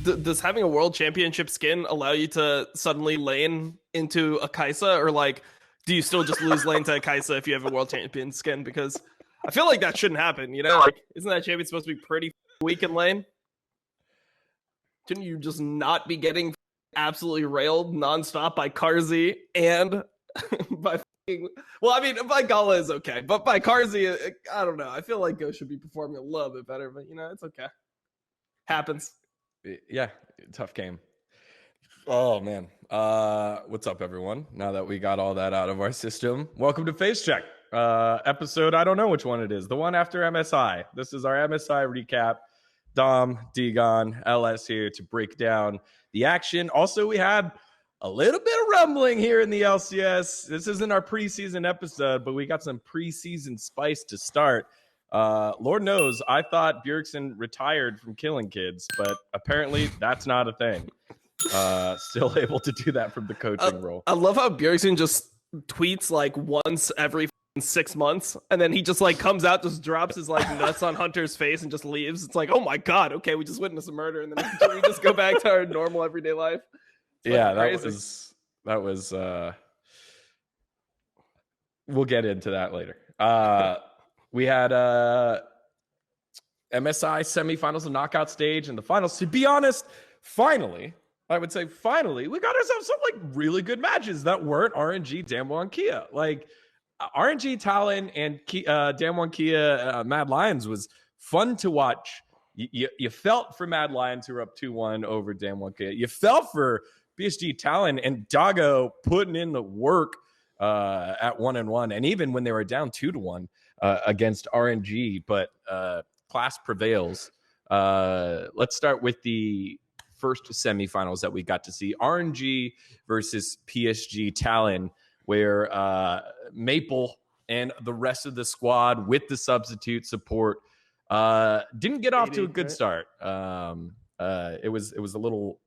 does having a world championship skin allow you to suddenly lane into a Kai'Sa, or like, do you still just lose lane to a Kai'Sa if you have a world champion skin? Because I feel like that shouldn't happen. You know, like, isn't that champion supposed to be pretty weak in lane? Shouldn't you just not be getting absolutely railed nonstop by Karzi and by well, I mean, by Gala is okay, but by Karzi, I don't know. I feel like Go should be performing a little bit better, but you know, it's okay. Happens. Yeah, tough game. Oh man, what's up, everyone? Now that we got all that out of our system, welcome to Facecheck episode. I don't know which one it is. The one after MSI. This is our MSI recap. Dom, dGon, LS here to break down the action. Also, we had a little bit of rumbling here in the LCS. This isn't our preseason episode, but we got some preseason spice to start. Lord knows, I thought Bjergsen retired from killing kids, but apparently that's not a thing. Still able to do that from the coaching role. I love how Bjergsen just tweets like once every 6 months, and then he just like comes out, just drops his like nuts on Hunter's face and just leaves. It's like, oh my god, okay, we just witnessed a murder, and then we just go back to our normal everyday life. Yeah, that was we'll get into that later. We had MSI semifinals and knockout stage and the finals. To be honest, finally, I would say finally, we got ourselves some like really good matches that weren't RNG, Damonte, Kia. Like RNG, Talon, and Damonte, Kia, Mad Lions was fun to watch. You felt for Mad Lions, who were up 2-1 over Damonte, Kia. You felt for PSG, Talon, and Doggo putting in the work at 1-1, and even when they were down 2-1 against RNG, but class prevails. Let's start with the first semifinals that we got to see: RNG versus PSG Talon, where Maple and the rest of the squad with the substitute support didn't get off to a good start. It was a little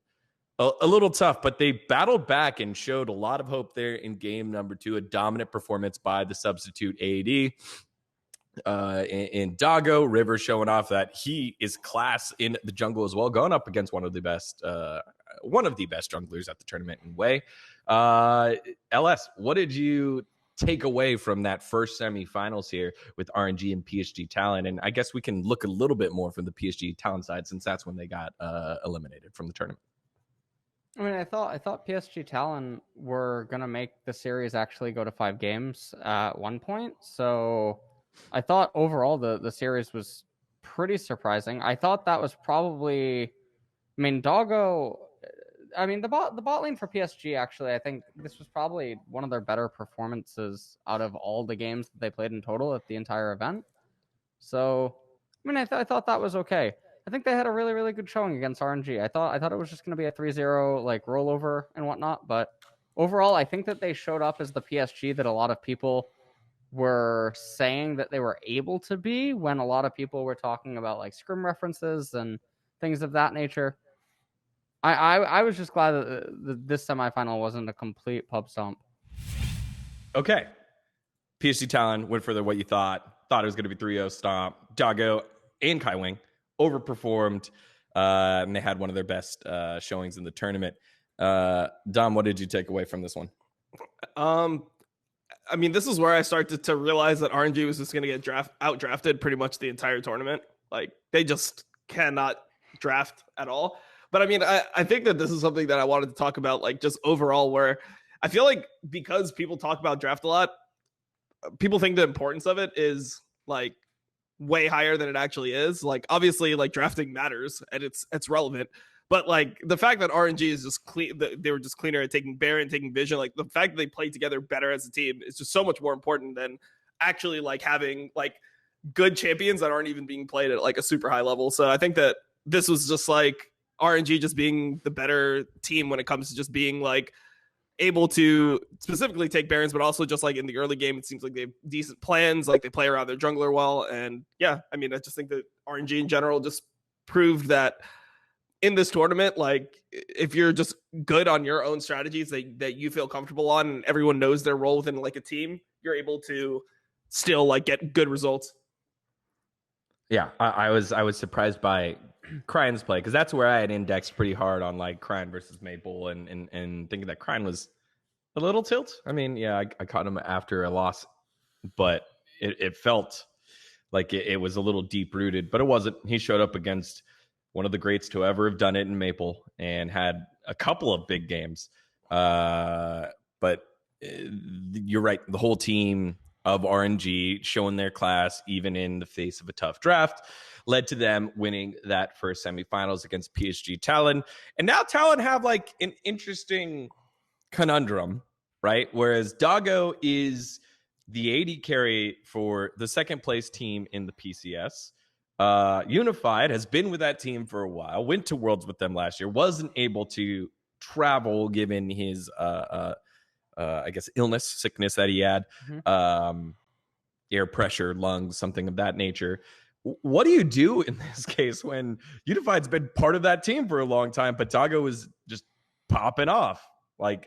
tough, but they battled back and showed a lot of hope there in game number 2. A dominant performance by the substitute AD. In Doggo, River showing off that he is class in the jungle as well, going up against one of the best junglers at the tournament in Way. LS, what did you take away from that first semifinals here with RNG and PSG Talon? And I guess we can look a little bit more from the PSG Talon side, since that's when they got eliminated from the tournament. I mean, I thought PSG Talon were gonna make the series actually go to 5 games at one point. So I thought overall the series was pretty surprising. I thought that was probably, I mean, Doggo. I mean, the bot lane for PSG, actually, I think this was probably one of their better performances out of all the games that they played in total at the entire event. So, I mean, I thought that was okay. I think they had a really, really good showing against RNG. I thought it was just going to be a 3-0 like rollover and whatnot, but overall, I think that they showed up as the PSG that a lot of people were saying that they were able to be, when a lot of people were talking about like scrim references and things of that nature. I was just glad that this semifinal wasn't a complete pub stomp. Okay. PSG Talon went further what you thought. Thought it was going to be 3-0 stomp. Doggo and Kai Wing overperformed, and they had one of their best showings in the tournament. Dom, what did you take away from this one? I mean, this is where I started to realize that RNG was just going to get outdrafted pretty much the entire tournament. Like, they just cannot draft at all. But I mean, I think that this is something that I wanted to talk about, like, just overall, where I feel like because people talk about draft a lot, people think the importance of it is like way higher than it actually is. Like, obviously, like, drafting matters and it's relevant. But like the fact that RNG is just clean, they were just cleaner at taking Baron, taking Vision, like the fact that they played together better as a team is just so much more important than actually like having like good champions that aren't even being played at like a super high level. So I think that this was just like RNG just being the better team when it comes to just being like able to specifically take Barons, but also just like in the early game, it seems like they have decent plans, like they play around their jungler well. And yeah, I mean, I just think that RNG in general just proved that in this tournament, like if you're just good on your own strategies that you feel comfortable on and everyone knows their role within like a team, you're able to still like get good results. Yeah, I was surprised by Cryne's play, because that's where I had indexed pretty hard on like Cryne versus Maple, and thinking that Cryne was a little tilt. I mean, yeah, I caught him after a loss, but it felt like it was a little deep rooted, but it wasn't. He showed up against one of the greats to ever have done it in Maple and had a couple of big games. But you're right. The whole team of RNG showing their class, even in the face of a tough draft, led to them winning that first semifinals against PSG Talon. And now Talon have like an interesting conundrum, right? Whereas Doggo is the AD carry for the second place team in the PCS. Unified has been with that team for a while, went to Worlds with them last year, wasn't able to travel given his I guess sickness that he had, air pressure, lungs, something of that nature. What do you do in this case when Unified's been part of that team for a long time, but Doggo is just popping off? Like,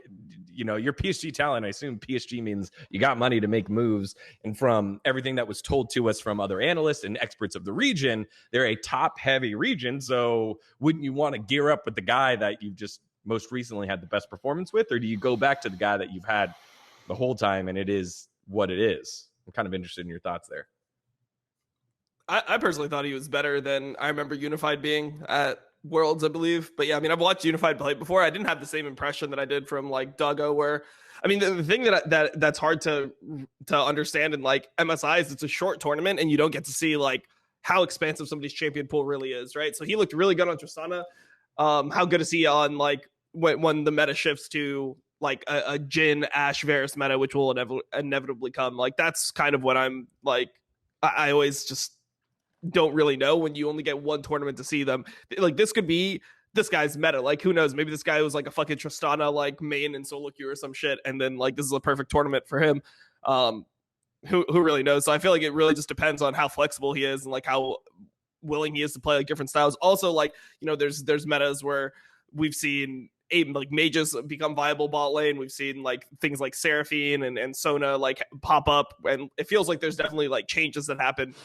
you're PSG Talent. I assume PSG means you got money to make moves. And from everything that was told to us from other analysts and experts of the region, they're a top-heavy region. So wouldn't you want to gear up with the guy that you've just most recently had the best performance with? Or do you go back to the guy that you've had the whole time and it is what it is? I'm kind of interested in your thoughts there. I personally thought he was better than I remember Unified being at Worlds, I believe. But yeah, I mean, I've watched Unified play before. I didn't have the same impression that I did from like Doggo, where I mean, the thing that's hard to understand in like MSI is it's a short tournament and you don't get to see like how expansive somebody's champion pool really is, right? So he looked really good on Tristana. How good is he on like when the meta shifts to like a Jhin Ashe Varus meta, which will inevitably come? Like that's kind of what I'm like. I always just don't really know when you only get one tournament to see them. Like this could be this guy's meta. Like who knows? Maybe this guy was like a fucking Tristana like main in solo queue or some shit, and then like this is a perfect tournament for him. Who really knows? So I feel like it really just depends on how flexible he is and like how willing he is to play like different styles. Also, like there's metas where we've seen like mages become viable bot lane. We've seen like things like Seraphine and Sona like pop up, and it feels like there's definitely like changes that happen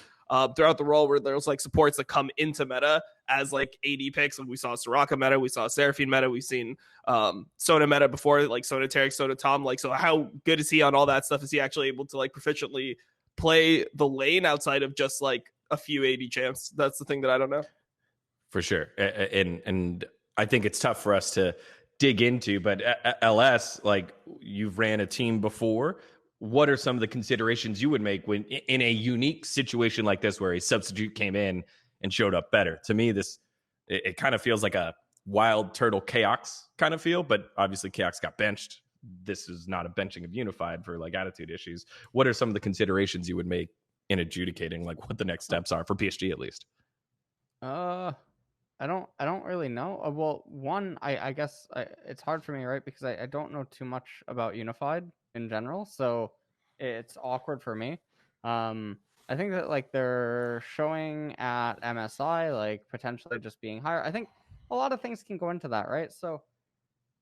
throughout the role where there's like supports that come into meta as like AD picks. And we saw Soraka meta, we saw Seraphine meta, we've seen Sona meta before, like Sona Taric, Sona Tom. Like, so how good is he on all that stuff? Is he actually able to like proficiently play the lane outside of just like a few AD champs? That's the thing that I don't know. For sure. And I think it's tough for us to dig into, but LS, like you've ran a team before. What are some of the considerations you would make when in a unique situation like this, where a substitute came in and showed up better? To me, it kind of feels like a wild turtle Chaos kind of feel, but obviously Chaos got benched. This is not a benching of Unified for like attitude issues. What are some of the considerations you would make in adjudicating like what the next steps are for PSG at least? I don't really know. Well, one, I guess it's hard for me, right? Because I don't know too much about Unified in general, so it's awkward for me. I think that like they're showing at MSI like potentially just being higher. I think a lot of things can go into that, right? So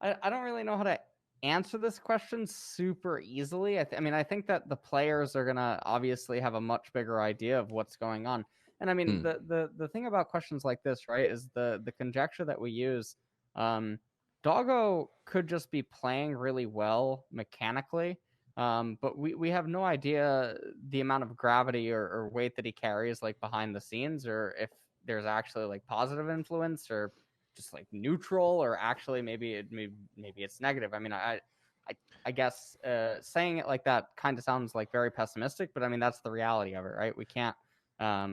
I don't really know how to answer this question super easily. I mean, I think that the players are gonna obviously have a much bigger idea of what's going on. And I mean, the thing about questions like this, right, is the conjecture that we use. Doggo could just be playing really well mechanically, but we have no idea the amount of gravity or weight that he carries like behind the scenes, or if there's actually like positive influence or just like neutral, or actually maybe it's negative. I mean, I guess saying it like that kind of sounds like very pessimistic, but I mean that's the reality of it, right? We can't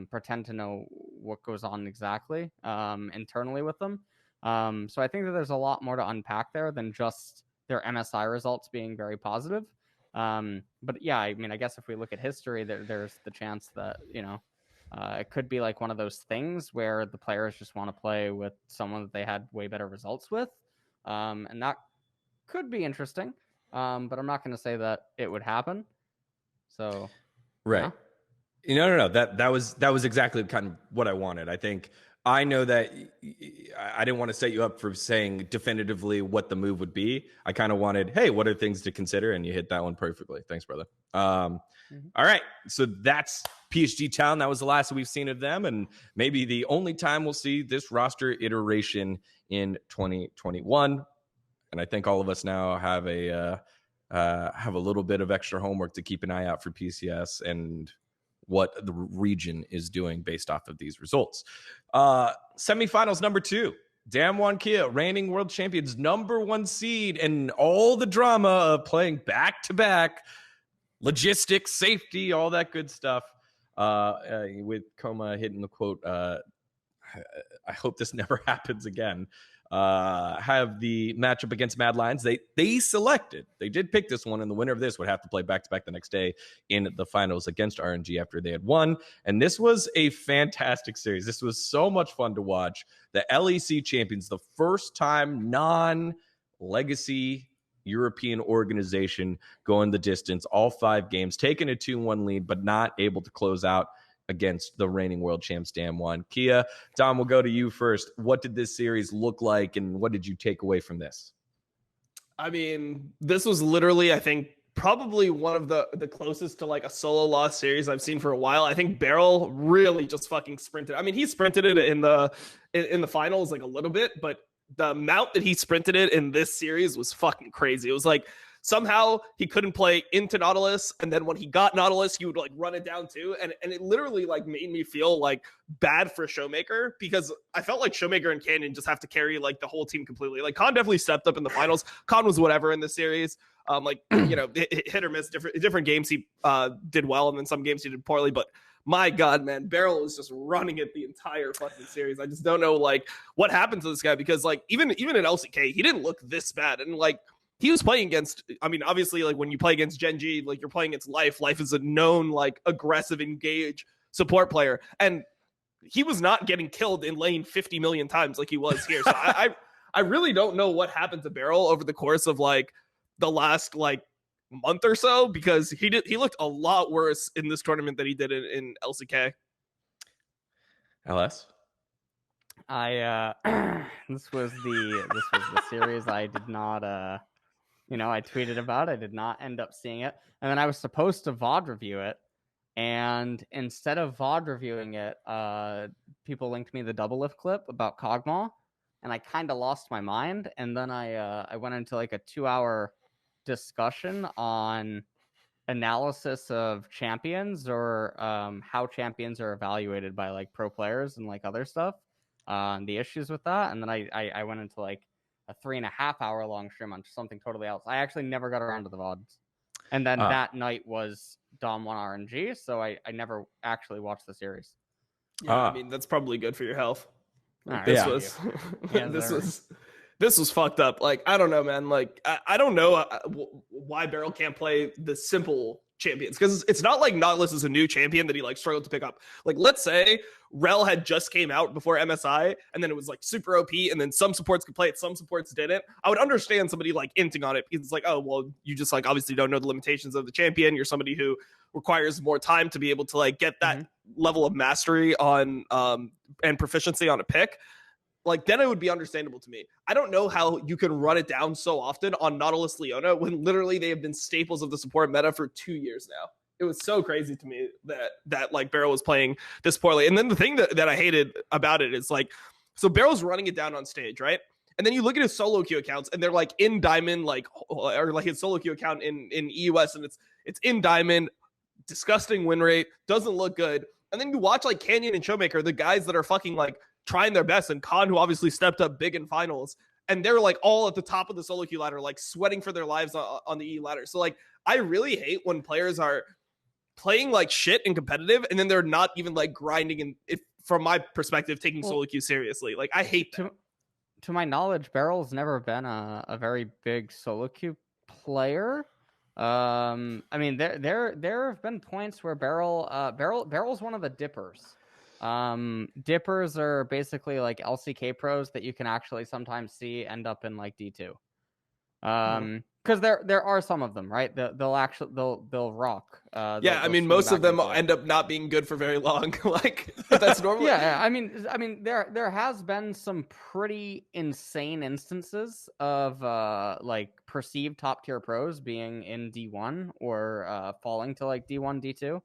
pretend to know what goes on exactly internally with them. So I think that there's a lot more to unpack there than just their MSI results being very positive. But yeah, I mean, I guess if we look at history, there's the chance that, it could be like one of those things where the players just want to play with someone that they had way better results with. And that could be interesting. But I'm not going to say that it would happen. So, right. No. That was exactly kind of what I wanted. I think I know that I didn't want to set you up for saying definitively what the move would be. I kind of wanted, hey, what are things to consider? And you hit that one perfectly. Thanks, brother. All right. So that's PSG Town, that was the last we've seen of them, and maybe the only time we'll see this roster iteration in 2021. And I think all of us now have a little bit of extra homework to keep an eye out for PCS and what the region is doing based off of these results. Semifinals number 2. DWG Kia, reigning world champions, number 1 seed, and all the drama of playing back-to-back, logistics, safety, all that good stuff. With Coma hitting the quote, I hope this never happens again. Have the matchup against Mad Lions. They did pick this one, and the winner of this would have to play back-to-back the next day in the finals against RNG after they had won. And this was a fantastic series. This was so much fun to watch. The LEC champions, the first time non-legacy European organization going the distance, all 5 games, taking a 2-1 lead, but not able to close out against the reigning world champs DWG Kia. Dom, we'll go to you first. What did this series look like, and what did you take away from this? I mean, this was literally, I think, probably one of the closest to like a solo loss series I've seen for a while. I think Beryl really just fucking sprinted. I mean, he sprinted it in the finals like a little bit, but the amount that he sprinted it in this series was fucking crazy. It was like somehow he couldn't play into Nautilus, and then when he got Nautilus, he would like run it down too, and it literally like made me feel like bad for Showmaker, because I felt like Showmaker and Canyon just have to carry like the whole team completely. Like Khan definitely stepped up in the finals. Khan was whatever in the series. Like, you know, hit or miss. Different games he did well, and then some games he did poorly. But my God, man, Beryl was just running it the entire fucking series. I just don't know like what happened to this guy, because like even in LCK, he didn't look this bad, and like he was playing against, I mean, obviously, like when you play against Gen G, like you're playing against Life. Life is a known, like, aggressive, engage support player. And he was not getting killed in lane 50 million times like he was here. So I really don't know what happened to Beryl over the course of, like, the last, like, month or so, because he looked a lot worse in this tournament than he did in LCK. LS? This was the series I did not I tweeted about. I did not end up seeing it, and then I was supposed to VOD review it, and instead of VOD reviewing it, people linked me the double lift clip about Kog'Maw, and I kind of lost my mind, and then I went into like a 2-hour discussion on analysis of champions, or how champions are evaluated by like pro players and like other stuff, the issues with that, and then I went into like a 3.5-hour long stream on something totally else. I actually never got around to the VODs. And then that night was Dom 1 RNG, so I never actually watched the series. Yeah, I mean, that's probably good for your health. Like, this was fucked up. Like, I don't know, man. Like, I don't know why Beryl can't play the simple champions, because it's not like Nautilus is a new champion that he like struggled to pick up. Like, let's say Rel had just came out before MSI, and then it was like super OP, and then some supports could play it, some supports didn't. I would understand somebody like inting on it, because it's like, oh well, you just like obviously don't know the limitations of the champion. You're somebody who requires more time to be able to like get that level of mastery on and proficiency on a pick. Like, then it would be understandable to me. I don't know how you can run it down so often on Nautilus Leona when literally they have been staples of the support meta for 2 years now. It was so crazy to me that like Beryl was playing this poorly. And then the thing that I hated about it is like, so Beryl's running it down on stage, right? And then you look at his solo queue accounts, and they're like in Diamond, like, or like his solo queue account in EUS, and it's in Diamond, disgusting win rate, doesn't look good. And then you watch like Canyon and Showmaker, the guys that are fucking like trying their best, and Khan, who obviously stepped up big in finals, and they're like all at the top of the solo queue ladder, like sweating for their lives on the E ladder. So like, I really hate when players are playing like shit and competitive, and then they're not even like grinding, and if from my perspective, taking solo queue seriously. Like, I hate that. To my knowledge, Beryl's never been a very big solo queue player. I mean, there have been points where Beryl's one of the dippers. Dippers are basically like LCK pros that you can actually sometimes see end up in like D2. Because there are some of them, right? They'll rock. I mean, most of them end up not being good for very long. Like, that's normal. Yeah, I mean, there has been some pretty insane instances of like perceived top tier pros being in D1 or falling to like D1, D2.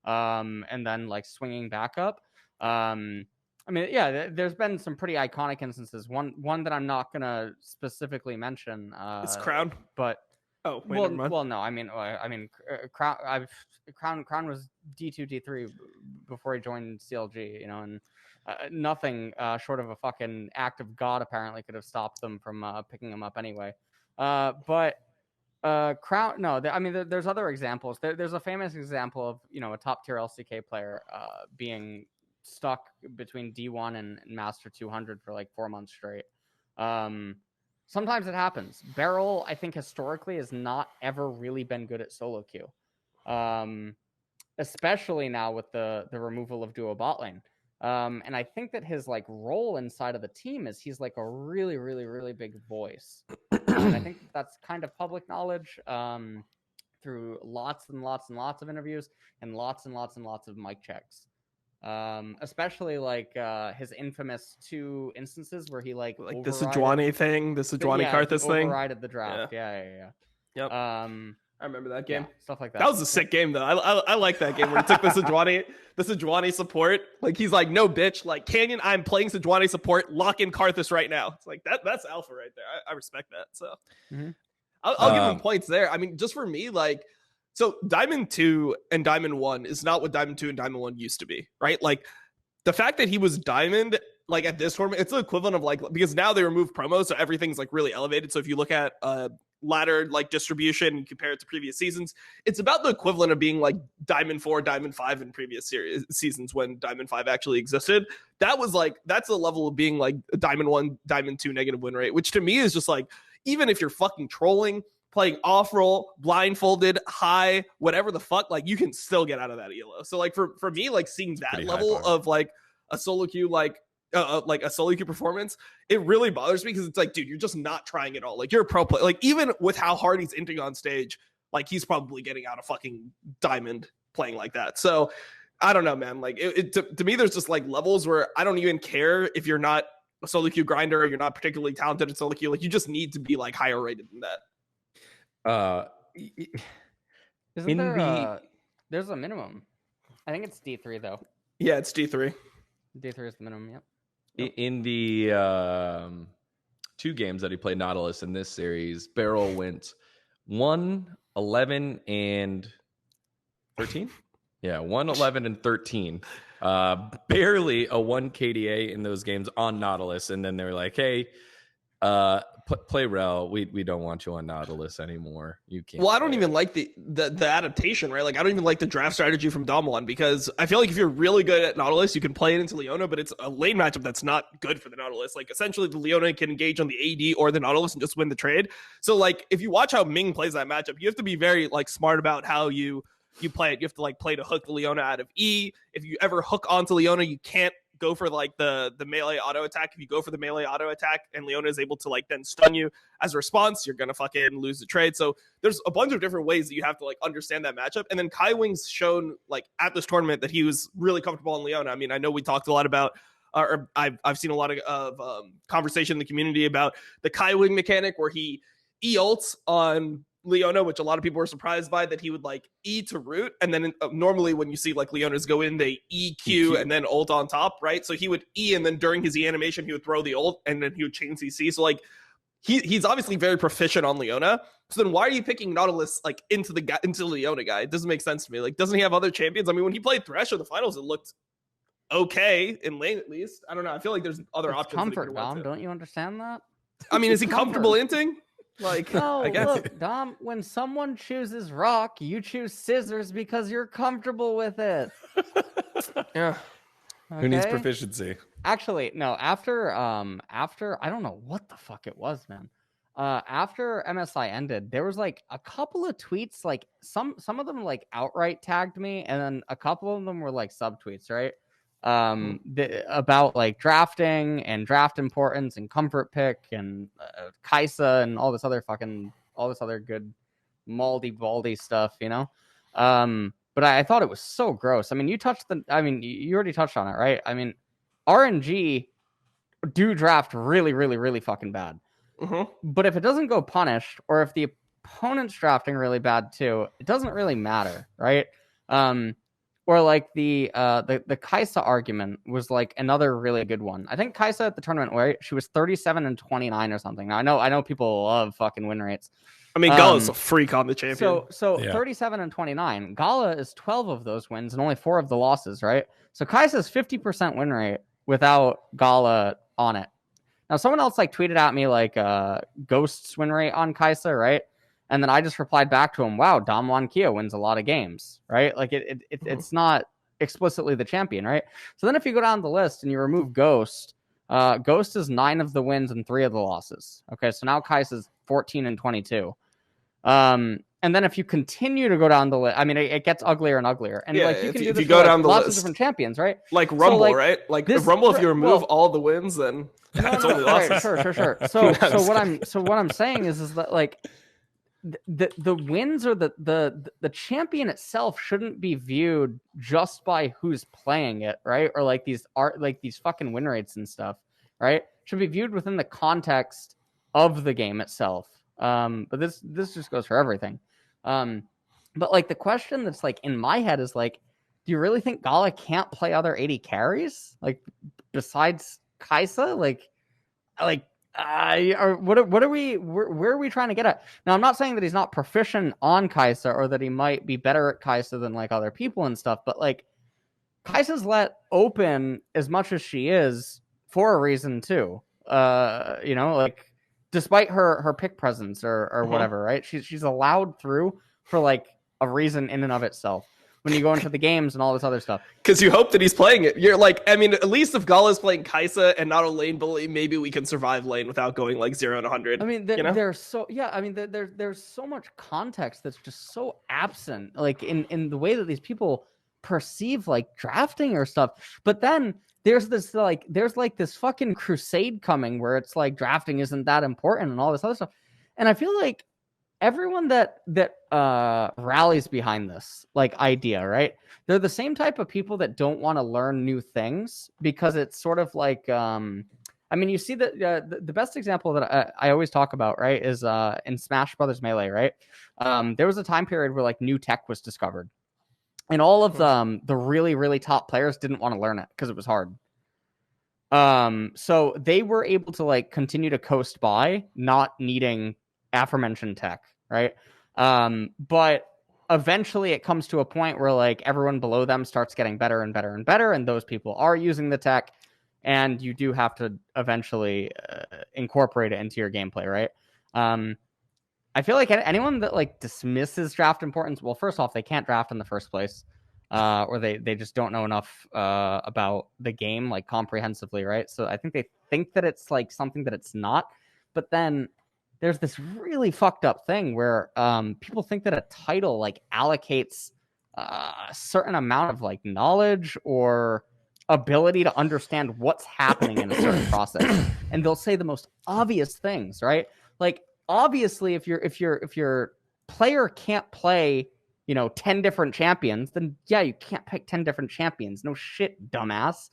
and then like swinging back up. I mean, yeah, there's been some pretty iconic instances. One that I'm not gonna specifically mention. It's Crown. But oh, wait, never mind. Well, no, I mean, Crown. Crown was D2, D3 before he joined CLG, you know, and nothing short of a fucking act of God apparently could have stopped them from picking him up anyway. But Crown, no, I mean, there's other examples. There's a famous example of, you know, a top tier LCK player being stuck between D1 and Master 200 for like 4 months straight. Sometimes it happens. Beryl, I think historically has not ever really been good at solo queue. Especially now with the removal of duo bot lane. And I think that his like role inside of the team is he's like a really, really, really big voice. And I think that's kind of public knowledge through lots and lots and lots of interviews and lots and lots and lots of mic checks. Especially like his infamous 2 instances where he like the Sejuani thing, the Sejuani Karthus thing. Overrided the draft. Yeah. Yep. I remember that game. Yeah, stuff like that. That was a sick game though. I like that game where he took the Sejuani support. Like he's like, no bitch, like Canyon, I'm playing Sejuani support, lock in Karthus right now. It's like that's alpha right there. I respect that. So I'll give him points there. I mean, just for me, like, so Diamond 2 and Diamond 1 is not what Diamond 2 and Diamond 1 used to be, right? Like the fact that he was Diamond, like at this tournament, it's the equivalent of like, because now they remove promos, so everything's like really elevated. So if you look at ladder like distribution and compare it to previous seasons, it's about the equivalent of being like Diamond 4, Diamond 5 in previous seasons when Diamond 5 actually existed. That was like, that's the level of being like Diamond 1, Diamond 2 negative win rate, which to me is just like, even if you're fucking trolling, playing off roll, blindfolded, high, whatever the fuck, like you can still get out of that ELO. So like for me, like seeing that pretty level of like a solo queue, like a solo queue performance, it really bothers me because it's like, dude, you're just not trying at all. Like you're a pro player. Like even with how hard he's inting on stage, like he's probably getting out of fucking Diamond playing like that. So I don't know, man. Like to me, there's just like levels where I don't even care if you're not a solo queue grinder or you're not particularly talented at solo queue. Like you just need to be like higher rated than that. There's a minimum. I think it's D3 though. Yeah, it's D3. D3 is the minimum. Yep. In the 2 games that he played Nautilus in this series, Beryl went 1, 11, and 13. Yeah, 1, 11, and 13. Barely a 1 KDA in those games on Nautilus, and then they were like, "Hey, play Rel. We don't want you on Nautilus anymore. You can't." Well, I don't even like the adaptation, right? Like I don't even like the draft strategy from Damonte because I feel like if you're really good at Nautilus, you can play it into Leona, but it's a lane matchup that's not good for the Nautilus. Like essentially the Leona can engage on the AD or the Nautilus and just win the trade. So like if you watch how Ming plays that matchup, you have to be very like smart about how you play it. You have to like play to hook the Leona out of E. If you ever hook onto Leona, you can't go for like the melee auto attack. If you go for the melee auto attack and Leona is able to like then stun you as a response, you're gonna fucking lose the trade. So there's a bunch of different ways that you have to like understand that matchup. And then Kai Wing's shown like at this tournament that he was really comfortable in Leona. I mean, I know we talked a lot about or I've seen a lot of conversation in the community about the Kai Wing mechanic where he ults on Leona, which a lot of people were surprised by, that he would like E to root, and then normally when you see like Leonas go in, they EQ and then ult on top, right? So he would E, and then during his E animation he would throw the ult, and then he would chain CC. So like he's obviously very proficient on Leona. So then why are you picking Nautilus like into the Leona guy? It doesn't make sense to me. Like, doesn't he have other champions? I mean, when he played Thresh in the finals, it looked okay in lane at least. I don't know. I feel like there's other options. Comfort, Dom. Don't you understand that? I mean, is he comfortable inting? Like, no, I guess. Look, Dom, when someone chooses rock, you choose scissors because you're comfortable with it. Yeah. Okay? Who needs proficiency? Actually, no, after I don't know what the fuck it was, man. After MSI ended, there was like a couple of tweets, like some of them like outright tagged me, and then a couple of them were like subtweets, right? About like drafting and draft importance and comfort pick and Kaisa and all this other good maldy baldy stuff, you know. But I thought it was so gross. I mean, you already touched on it, right? I mean, RNG do draft really, really, really fucking bad. But if it doesn't go punished, or if the opponent's drafting really bad too, it doesn't really matter, right? Or like the Kai'Sa argument was like another really good one. I think Kai'Sa at the tournament, where she was 37-29 or something. Now, I know people love fucking win rates. I mean, Gala's a freak on the champion. So 37-29. Gala is 12 of those wins and only 4 of the losses, right? So Kai'Sa's 50% win rate without Gala on it. Now, someone else like tweeted at me like Ghost's win rate on Kai'Sa, right? And then I just replied back to him, wow, Damonte Kia wins a lot of games, right? Like it's not explicitly the champion, right? So then if you go down the list and you remove Ghost, Ghost is 9 of the wins and 3 of the losses. Okay, so now Kai'Sa's 14-22. And then if you continue to go down the list, I mean, it gets uglier and uglier. And like you can do this for like, lots of different champions, right? Like Rumble, right? Like this, Rumble, if you remove all the wins, then it's only losses. Right, sure. So what I'm saying is that like the wins or the champion itself shouldn't be viewed just by who's playing it, right? Or like these fucking win rates and stuff, right? Should be viewed within the context of the game itself. But this just goes for everything. But like the question that's like in my head is like, do you really think Gala can't play other 80 carries like besides Kai'Sa? Where are we trying to get at? Now, I'm not saying that he's not proficient on Kai'Sa or that he might be better at Kai'Sa than like other people and stuff, but like Kai'Sa's let open as much as she is for a reason too. Like despite her pick presence or whatever, right? She's allowed through for like a reason in and of itself. When you go into the games and all this other stuff. Because you hope that he's playing it. You're like, I mean, at least if Gala's playing Kai'Sa and not a lane bully, maybe we can survive lane without going like 0-100. I mean, there's so much context that's just so absent, like in the way that these people perceive like drafting or stuff. But then there's this fucking crusade coming where it's like drafting isn't that important and all this other stuff. And I feel like everyone that rallies behind this like idea, right? They're the same type of people that don't want to learn new things because it's sort of like, you see that the best example that I always talk about, right, is in Smash Brothers Melee, right? There was a time period where like new tech was discovered, and all of the really, really top players didn't want to learn it because it was hard. So they were able to like continue to coast by, not needing aforementioned tech, right? But eventually it comes to a point where like everyone below them starts getting better and better and better, and those people are using the tech, and you do have to eventually incorporate it into your gameplay, right? I feel like anyone that like dismisses draft importance, well, first off, they can't draft in the first place, or they just don't know enough about the game like comprehensively, right? So I think they think that it's like something that it's not, but then there's this really fucked up thing where people think that a title like allocates a certain amount of like knowledge or ability to understand what's happening in a certain process, and they'll say the most obvious things, right? Like obviously, if your player can't play, 10 different champions, then yeah, you can't pick 10 different champions. No shit, dumbass.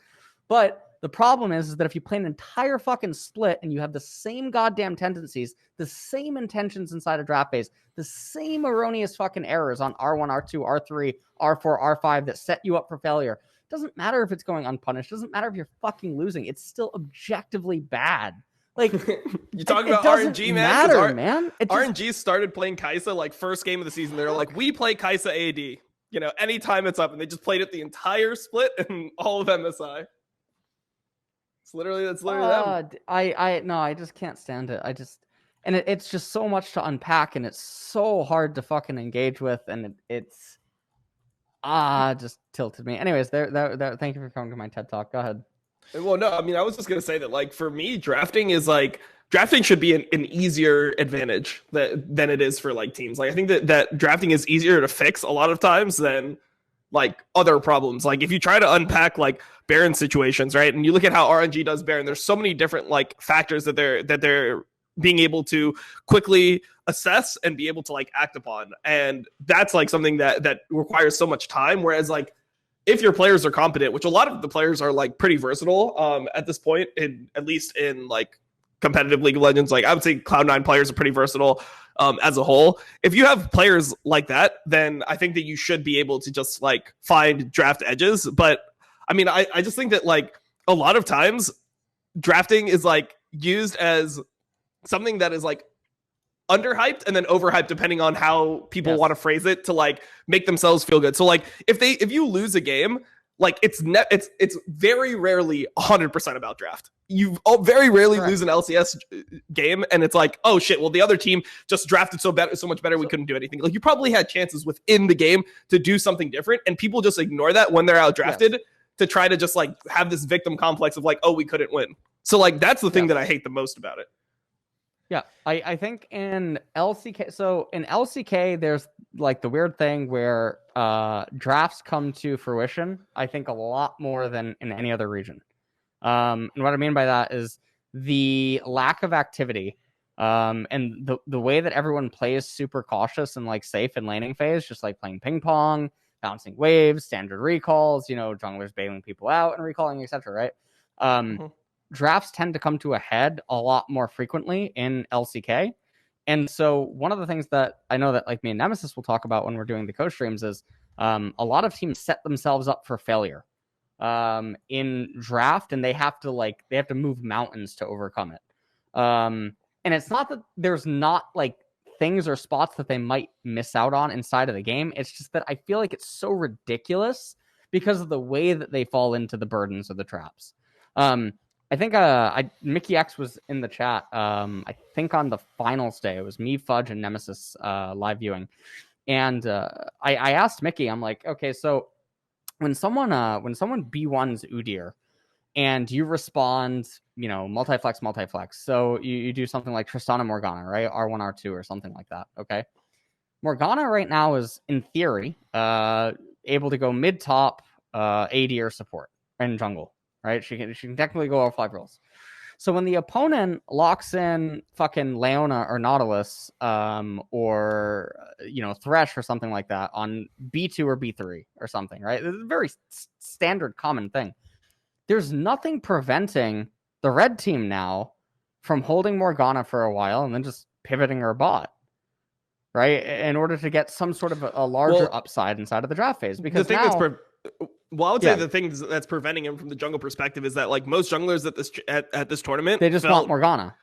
But the problem is that if you play an entire fucking split and you have the same goddamn tendencies, the same intentions inside a draft phase, the same erroneous fucking errors on R1, R2, R3, R4, R5 that set you up for failure, doesn't matter if it's going unpunished, doesn't matter if you're fucking losing, it's still objectively bad. Like you talking about RNG, man? RNG started playing Kai'Sa like first game of the season. They're like, we play Kai'Sa AD, anytime it's up, and they just played it the entire split and all of MSI. That's literally them. I just can't stand it. It's just so much to unpack, and it's so hard to fucking engage with, and it's just tilted me. Anyways, there. Thank you for coming to my TED Talk. Go ahead. Well, no, I mean, I was just gonna say that, like, for me, drafting should be an easier advantage than it is for like teams. Like, I think that drafting is easier to fix a lot of times than like other problems. Like if you try to unpack like Baron situations, right, and you look at how RNG does Baron, there's so many different like factors that they're being able to quickly assess and be able to like act upon, and that's like something that requires so much time. Whereas like if your players are competent, which a lot of the players are like pretty versatile at this point, at least in like competitive League of Legends, like I would say Cloud9 players are pretty versatile. as a whole. If you have players like that, then I think that you should be able to just like find draft edges. But I mean, I just think that like a lot of times drafting is like used as something that is like underhyped and then overhyped depending on how people want to phrase it to like make themselves feel good. So like if you lose a game, like it's very rarely 100% about draft. You very rarely lose an LCS game and it's like, oh shit, well the other team just drafted so much better we couldn't do anything. Like you probably had chances within the game to do something different and people just ignore that when they're out drafted to try to just like have this victim complex of like, oh, we couldn't win. So like that's the thing that I hate the most about it. Yeah, I think in LCK, there's like the weird thing where drafts come to fruition, I think, a lot more than in any other region. And what I mean by that is the lack of activity and the way that everyone plays super cautious and like safe in laning phase, just like playing ping pong, bouncing waves, standard recalls, junglers bailing people out and recalling, etc. Right? Drafts tend to come to a head a lot more frequently in LCK. And so one of the things that I know that like me and Nemesis will talk about when we're doing the co-streams is a lot of teams set themselves up for failure in draft, and they have to move mountains to overcome it. And it's not that there's not like things or spots that they might miss out on inside of the game. It's just that I feel like it's so ridiculous because of the way that they fall into the burdens of the traps. I think Mickey X was in the chat. I think on the finals day, it was me, Fudge, and Nemesis live viewing. And I asked Mickey, I'm like, okay, so when someone B1s Udyr and you respond, multi-flex. So you do something like Tristana Morgana, right? R1, R2 or something like that. Okay. Morgana right now is in theory able to go mid-top AD or support and jungle. Right? She can technically go all 5 roles. So when the opponent locks in fucking Leona or Nautilus or Thresh or something like that on B2 or B3 or something, right? It's a very standard common thing. There's nothing preventing the red team now from holding Morgana for a while and then just pivoting her bot, right? In order to get some sort of a larger upside inside of the draft phase. Because the thing I would say the thing that's preventing him from the jungle perspective is that like most junglers at this tournament, they just want Morgana.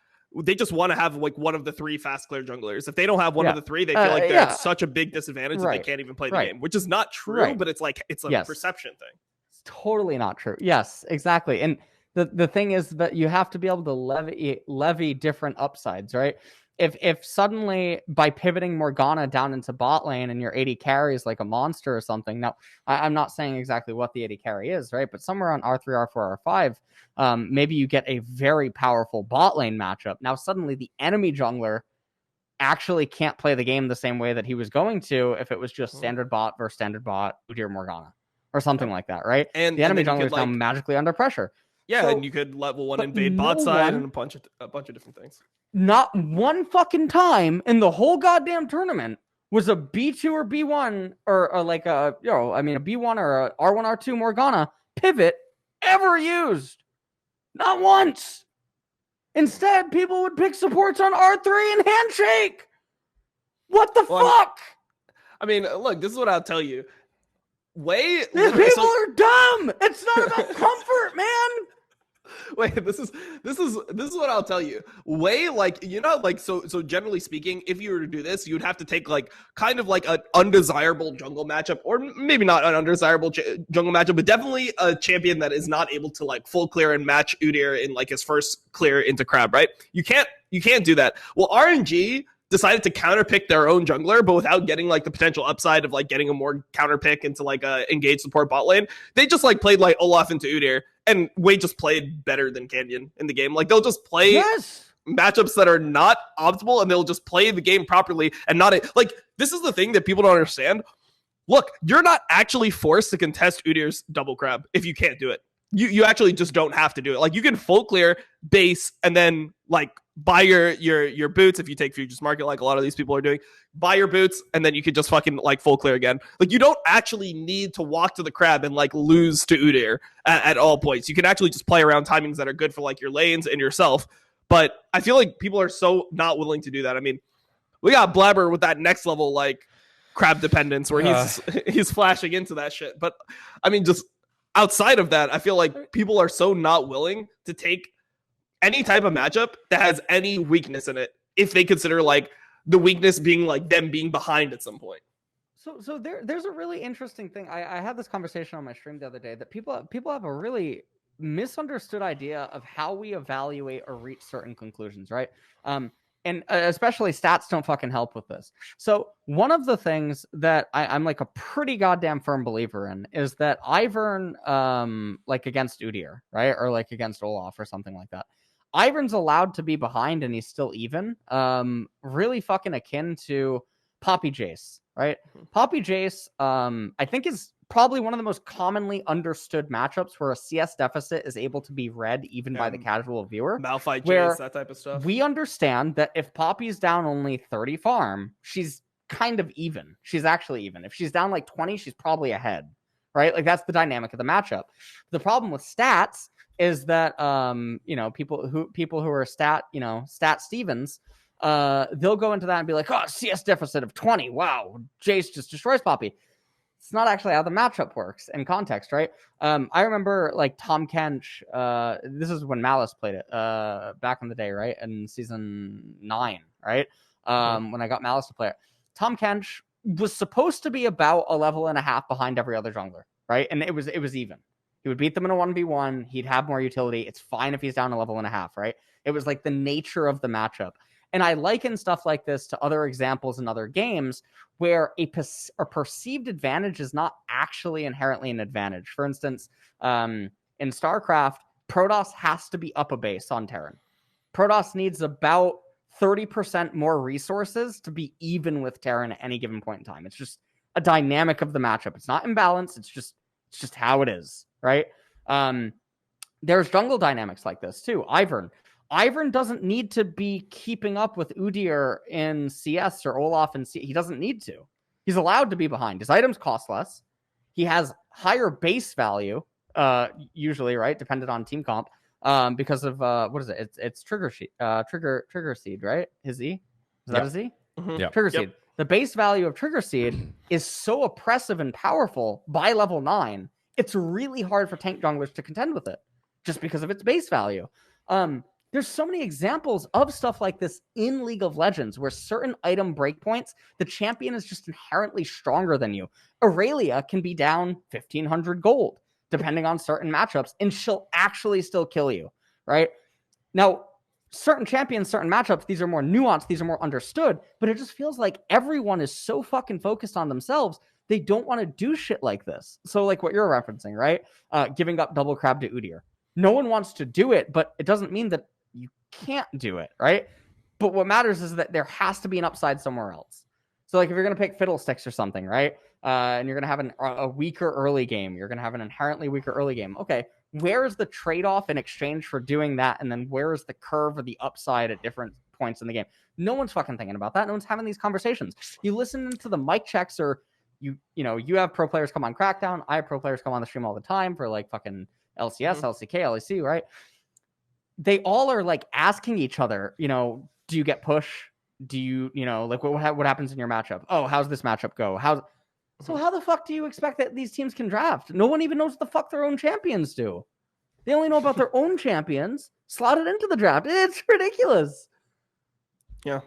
They just want to have like one of the 3 fast clear junglers. If they don't have one of the 3, they feel like they're at such a big disadvantage that they can't even play the game, which is not true, but it's a perception thing. It's totally not true. Yes, exactly. And the thing is that you have to be able to levy different upsides, right? If suddenly by pivoting Morgana down into bot lane and your AD carry is like a monster or something. Now, I'm not saying exactly what the AD carry is, right? But somewhere on R3, R4, R5, maybe you get a very powerful bot lane matchup. Now, suddenly the enemy jungler actually can't play the game the same way that he was going to if it was just standard bot versus standard bot, Udyr Morgana or something like that, right? And the enemy jungler is now magically under pressure. Yeah, so, and you could level 1 invade bot side and a bunch of different things. Not one fucking time in the whole goddamn tournament was a B2 or B1 or like a B1 or a R1, R2 Morgana pivot ever used. Not once. Instead, people would pick supports on R3 and handshake. What the fuck? I mean, look, this is what I'll tell you. These people are dumb. It's not about comfort, man. Wait, this is what I'll tell you. So generally speaking, if you were to do this, you'd have to take like kind of like an undesirable jungle matchup, or maybe not an undesirable jungle matchup, but definitely a champion that is not able to like full clear and match Udyr in like his first clear into Crab, right? You can't do that. Well, RNG decided to counterpick their own jungler, but without getting like the potential upside of like getting a more counterpick into like a engaged support bot lane. They just like played like Olaf into Udyr, and Wade just played better than Canyon in the game. Like they'll just play matchups that are not optimal, and they'll just play the game properly and not like this is the thing that people don't understand. Look, you're not actually forced to contest Udyr's double crab if you can't do it. You actually just don't have to do it. Like you can full clear base and then like buy your boots if you take futures market like a lot of these people are doing. Buy your boots and then you can just fucking like full clear again. Like you don't actually need to walk to the crab and like lose to Udyr at all points. You can actually just play around timings that are good for like your lanes and yourself. But I feel like people are so not willing to do that. I mean, we got Blabber with that next level like crab dependence where he's flashing into that shit. But I mean, just outside of that, I feel like people are so not willing to take any type of matchup that has any weakness in it if they consider like the weakness being like them being behind at some point. So there's a really interesting thing. I had this conversation on my stream the other day that people have a really misunderstood idea of how we evaluate or reach certain conclusions, right? And especially stats don't fucking help with this. So one of the things that I'm like a pretty goddamn firm believer in is that Ivern, like against Udyr, right? Or like against Olaf or something like that. Ivern's allowed to be behind and he's still even. Really fucking akin to Poppy Jace, right? Poppy Jace, I think is probably one of the most commonly understood matchups where a CS deficit is able to be read even by the casual viewer. Malphite where Jace, that type of stuff. We understand that if Poppy's down only 30 farm, she's kind of even. She's actually even. If she's down like 20, she's probably ahead, right? Like that's the dynamic of the matchup. The problem with stats is that people who are stat Stevens, they'll go into that and be like, oh, CS deficit of 20. Wow, Jace just destroys Poppy. It's not actually how the matchup works in context, right? I remember like Tom Kench, this is when Malice played it back in the day, right? In season 9, right? When I got Malice to play it. Tom Kench was supposed to be about a level and a half behind every other jungler, right? And it was even. He would beat them in a 1v1. He'd have more utility. It's fine if he's down a level and a half, right? It was like the nature of the matchup. And I liken stuff like this to other examples in other games where a perceived advantage is not actually inherently an advantage. For instance, in StarCraft, Protoss has to be up a base on Terran. Protoss needs about 30% more resources to be even with Terran at any given point in time. It's just a dynamic of the matchup. It's not imbalanced. It's just how it is, right? There's jungle dynamics like this too. Ivern doesn't need to be keeping up with Udyr in CS or Olaf in CS. He doesn't need to. He's allowed to be behind. His items cost less. He has higher base value, usually, right? Dependent on team comp, because of what is it? It's Trigger Seed, right? His E? Is that his E? Mm-hmm. Yeah. Trigger Seed. The base value of Trigger Seed is so oppressive and powerful by level 9. It's really hard for tank junglers to contend with it just because of its base value. There's so many examples of stuff like this in League of Legends where certain item breakpoints, the champion is just inherently stronger than you. Aurelia can be down 1,500 gold, depending on certain matchups, and she'll actually still kill you, right? Now, certain champions, certain matchups, these are more nuanced, these are more understood, but it just feels like everyone is so fucking focused on themselves, they don't want to do shit like this. So like what you're referencing, right? Giving up double crab to Udyr. No one wants to do it, but it doesn't mean that you can't do it, right? But what matters is that there has to be an upside somewhere else. So like if you're going to pick Fiddlesticks or something, right? And you're going to have a weaker early game. You're going to have an inherently weaker early game. Okay, where is the trade-off in exchange for doing that? And then where is the curve or the upside at different points in the game? No one's fucking thinking about that. No one's having these conversations. You listen to the mic checks or you have pro players come on Crackdown. I have pro players come on the stream all the time for like fucking LCS, LCK, LEC, right? They all are like asking each other, do you get push? Do you, like what happens in your matchup? Oh, how's this matchup go? So how the fuck do you expect that these teams can draft? No one even knows what the fuck their own champions do. They only know about their own champions slotted into the draft. It's ridiculous. Yeah.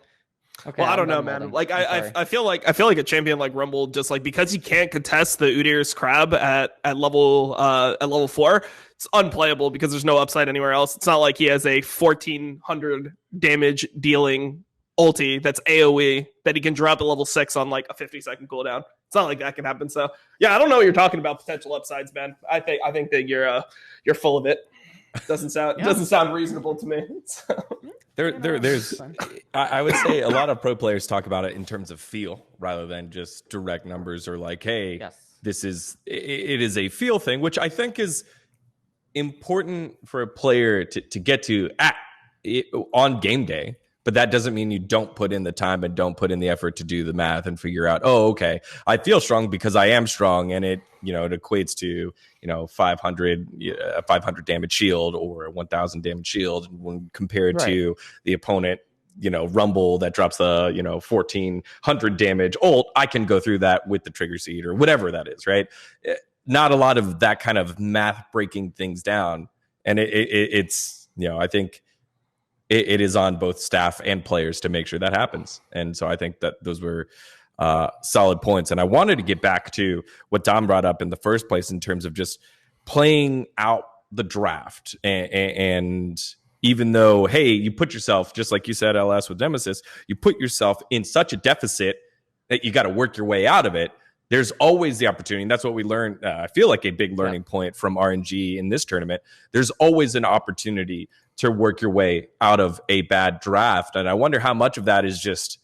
Okay, well, I don't know, man. Like I feel like a champion like Rumble, just like because he can't contest the Udyr's crab at level 4, it's unplayable because there's no upside anywhere else. It's not like he has a 1,400 damage dealing ulti that's AoE that he can drop at level 6 on like a 50-second cooldown. It's not like that can happen. So yeah, I don't know what you're talking about potential upsides, man. I think that you're full of it. Doesn't sound reasonable to me. So. There's I would say a lot of pro players talk about it in terms of feel rather than just direct numbers or like, hey, it is a feel thing, which I think is important for a player to get to on game day. But that doesn't mean you don't put in the time and don't put in the effort to do the math and figure out, oh, okay, I feel strong because I am strong, and it equates to 500 damage shield or 1,000 damage shield when compared to the opponent Rumble that drops the 1400 damage ult, I can go through that with the trigger seed or whatever that is, right? Not a lot of that kind of math breaking things down, and it's I think it is on both staff and players to make sure that happens. And so I think that those were solid points. And I wanted to get back to what Dom brought up in the first place in terms of just playing out the draft. And even though, hey, you put yourself, just like you said, LS with Nemesis, you put yourself in such a deficit that you got to work your way out of it. There's always the opportunity. And that's what we learned. I feel like a big learning point from RNG in this tournament. There's always an opportunity to work your way out of a bad draft. And I wonder how much of that is just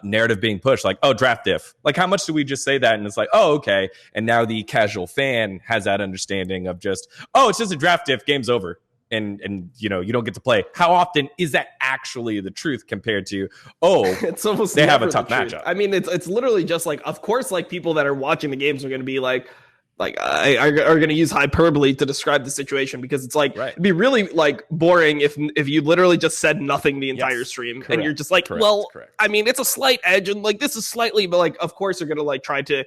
narrative being pushed, like, oh, draft diff. Like, how much do we just say that? And it's like, oh, okay. And now the casual fan has that understanding of just, oh, it's just a draft diff, game's over. And you don't get to play. How often is that actually the truth compared to, oh, it's almost they have a tough matchup? I mean, it's literally just like, of course, like people that are watching the games are going to be like are going to use hyperbole to describe the situation, because it's like it'd be really like boring if you literally just said nothing the entire stream. Correct. And you're just like, I mean, it's a slight edge and like this is slightly, but like of course they're going to like try to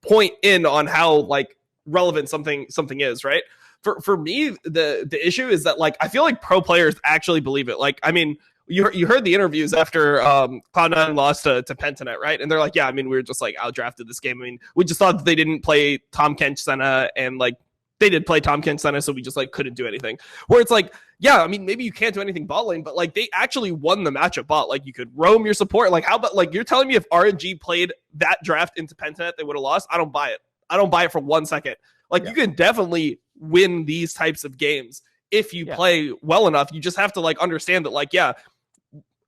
point in on how like relevant something is, right? For me, the issue is that like I feel like pro players actually believe it. Like, I mean, you heard the interviews after Cloud9 lost to Pentanet, right? And they're like, yeah, I mean, we were just like outdrafted this game. I mean, we just thought that they didn't play Tom Kench Senna, and like they did play Tom Kench Senna, so we just like couldn't do anything. Where it's like, yeah, I mean, maybe you can't do anything bot lane, but like they actually won the matchup bot. Like you could roam your support. Like how about like you're telling me if RNG played that draft into Pentanet, they would have lost? I don't buy it. I don't buy it for 1 second. Like you can definitely win these types of games if you play well enough. You just have to like understand that like, yeah,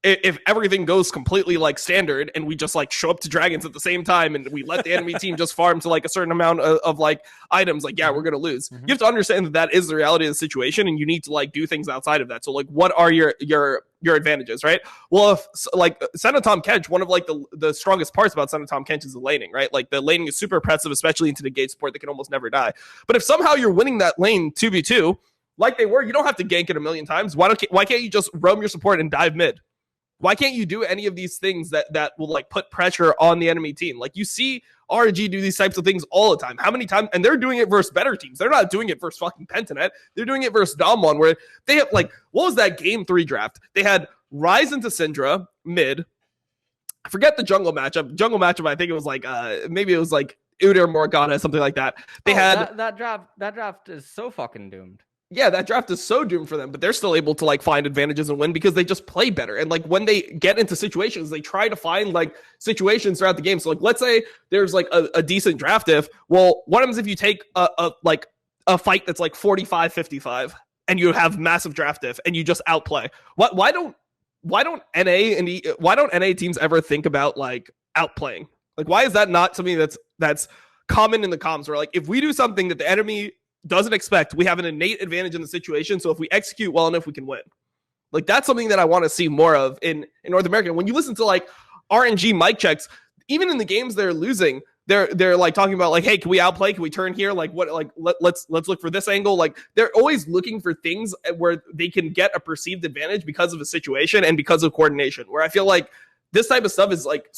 if everything goes completely like standard and we just like show up to dragons at the same time and we let the enemy team just farm to like a certain amount of like items, like, yeah, we're going to lose. You have to understand that is the reality of the situation, and you need to like do things outside of that. So like, what are your advantages, right? Well, if like Senna Tom Kench, one of like the strongest parts about Senna Tom Kench is the laning, right? Like the laning is super oppressive, especially into the gate support that can almost never die. But if somehow you're winning that lane 2v2 like they were, you don't have to gank it a million times. Why can't you just roam your support and dive mid? Why can't you do any of these things that will like put pressure on the enemy team? Like you see RNG do these types of things all the time. How many times? And they're doing it versus better teams. They're not doing it versus fucking Pentanet. They're doing it versus Damonte, where they have like, what was that game 3 draft? They had Ryze into Syndra mid. I forget the jungle matchup. I think it was like maybe it was like Udyr Morgana, something like that. They had that draft is so fucking doomed. Yeah, that draft is so doomed for them, but they're still able to like find advantages and win because they just play better. And like when they get into situations, they try to find like situations throughout the game. So like, let's say there's like a decent draft diff. Well, what happens if you take a fight that's like 45-55 and you have massive draft diff and you just outplay? Why don't NA teams ever think about like outplaying? Like, why is that not something that's common in the comms where like if we do something that the enemy doesn't expect, we have an innate advantage in the situation, so if we execute well enough, we can win. Like that's something that I want to see more of in North America. When you listen to like RNG mic checks, even in the games they're losing, they're like talking about like, hey, can we outplay? Can we turn here? Like what? Like let's look for this angle. Like they're always looking for things where they can get a perceived advantage because of a situation and because of coordination. Where I feel like this type of stuff is like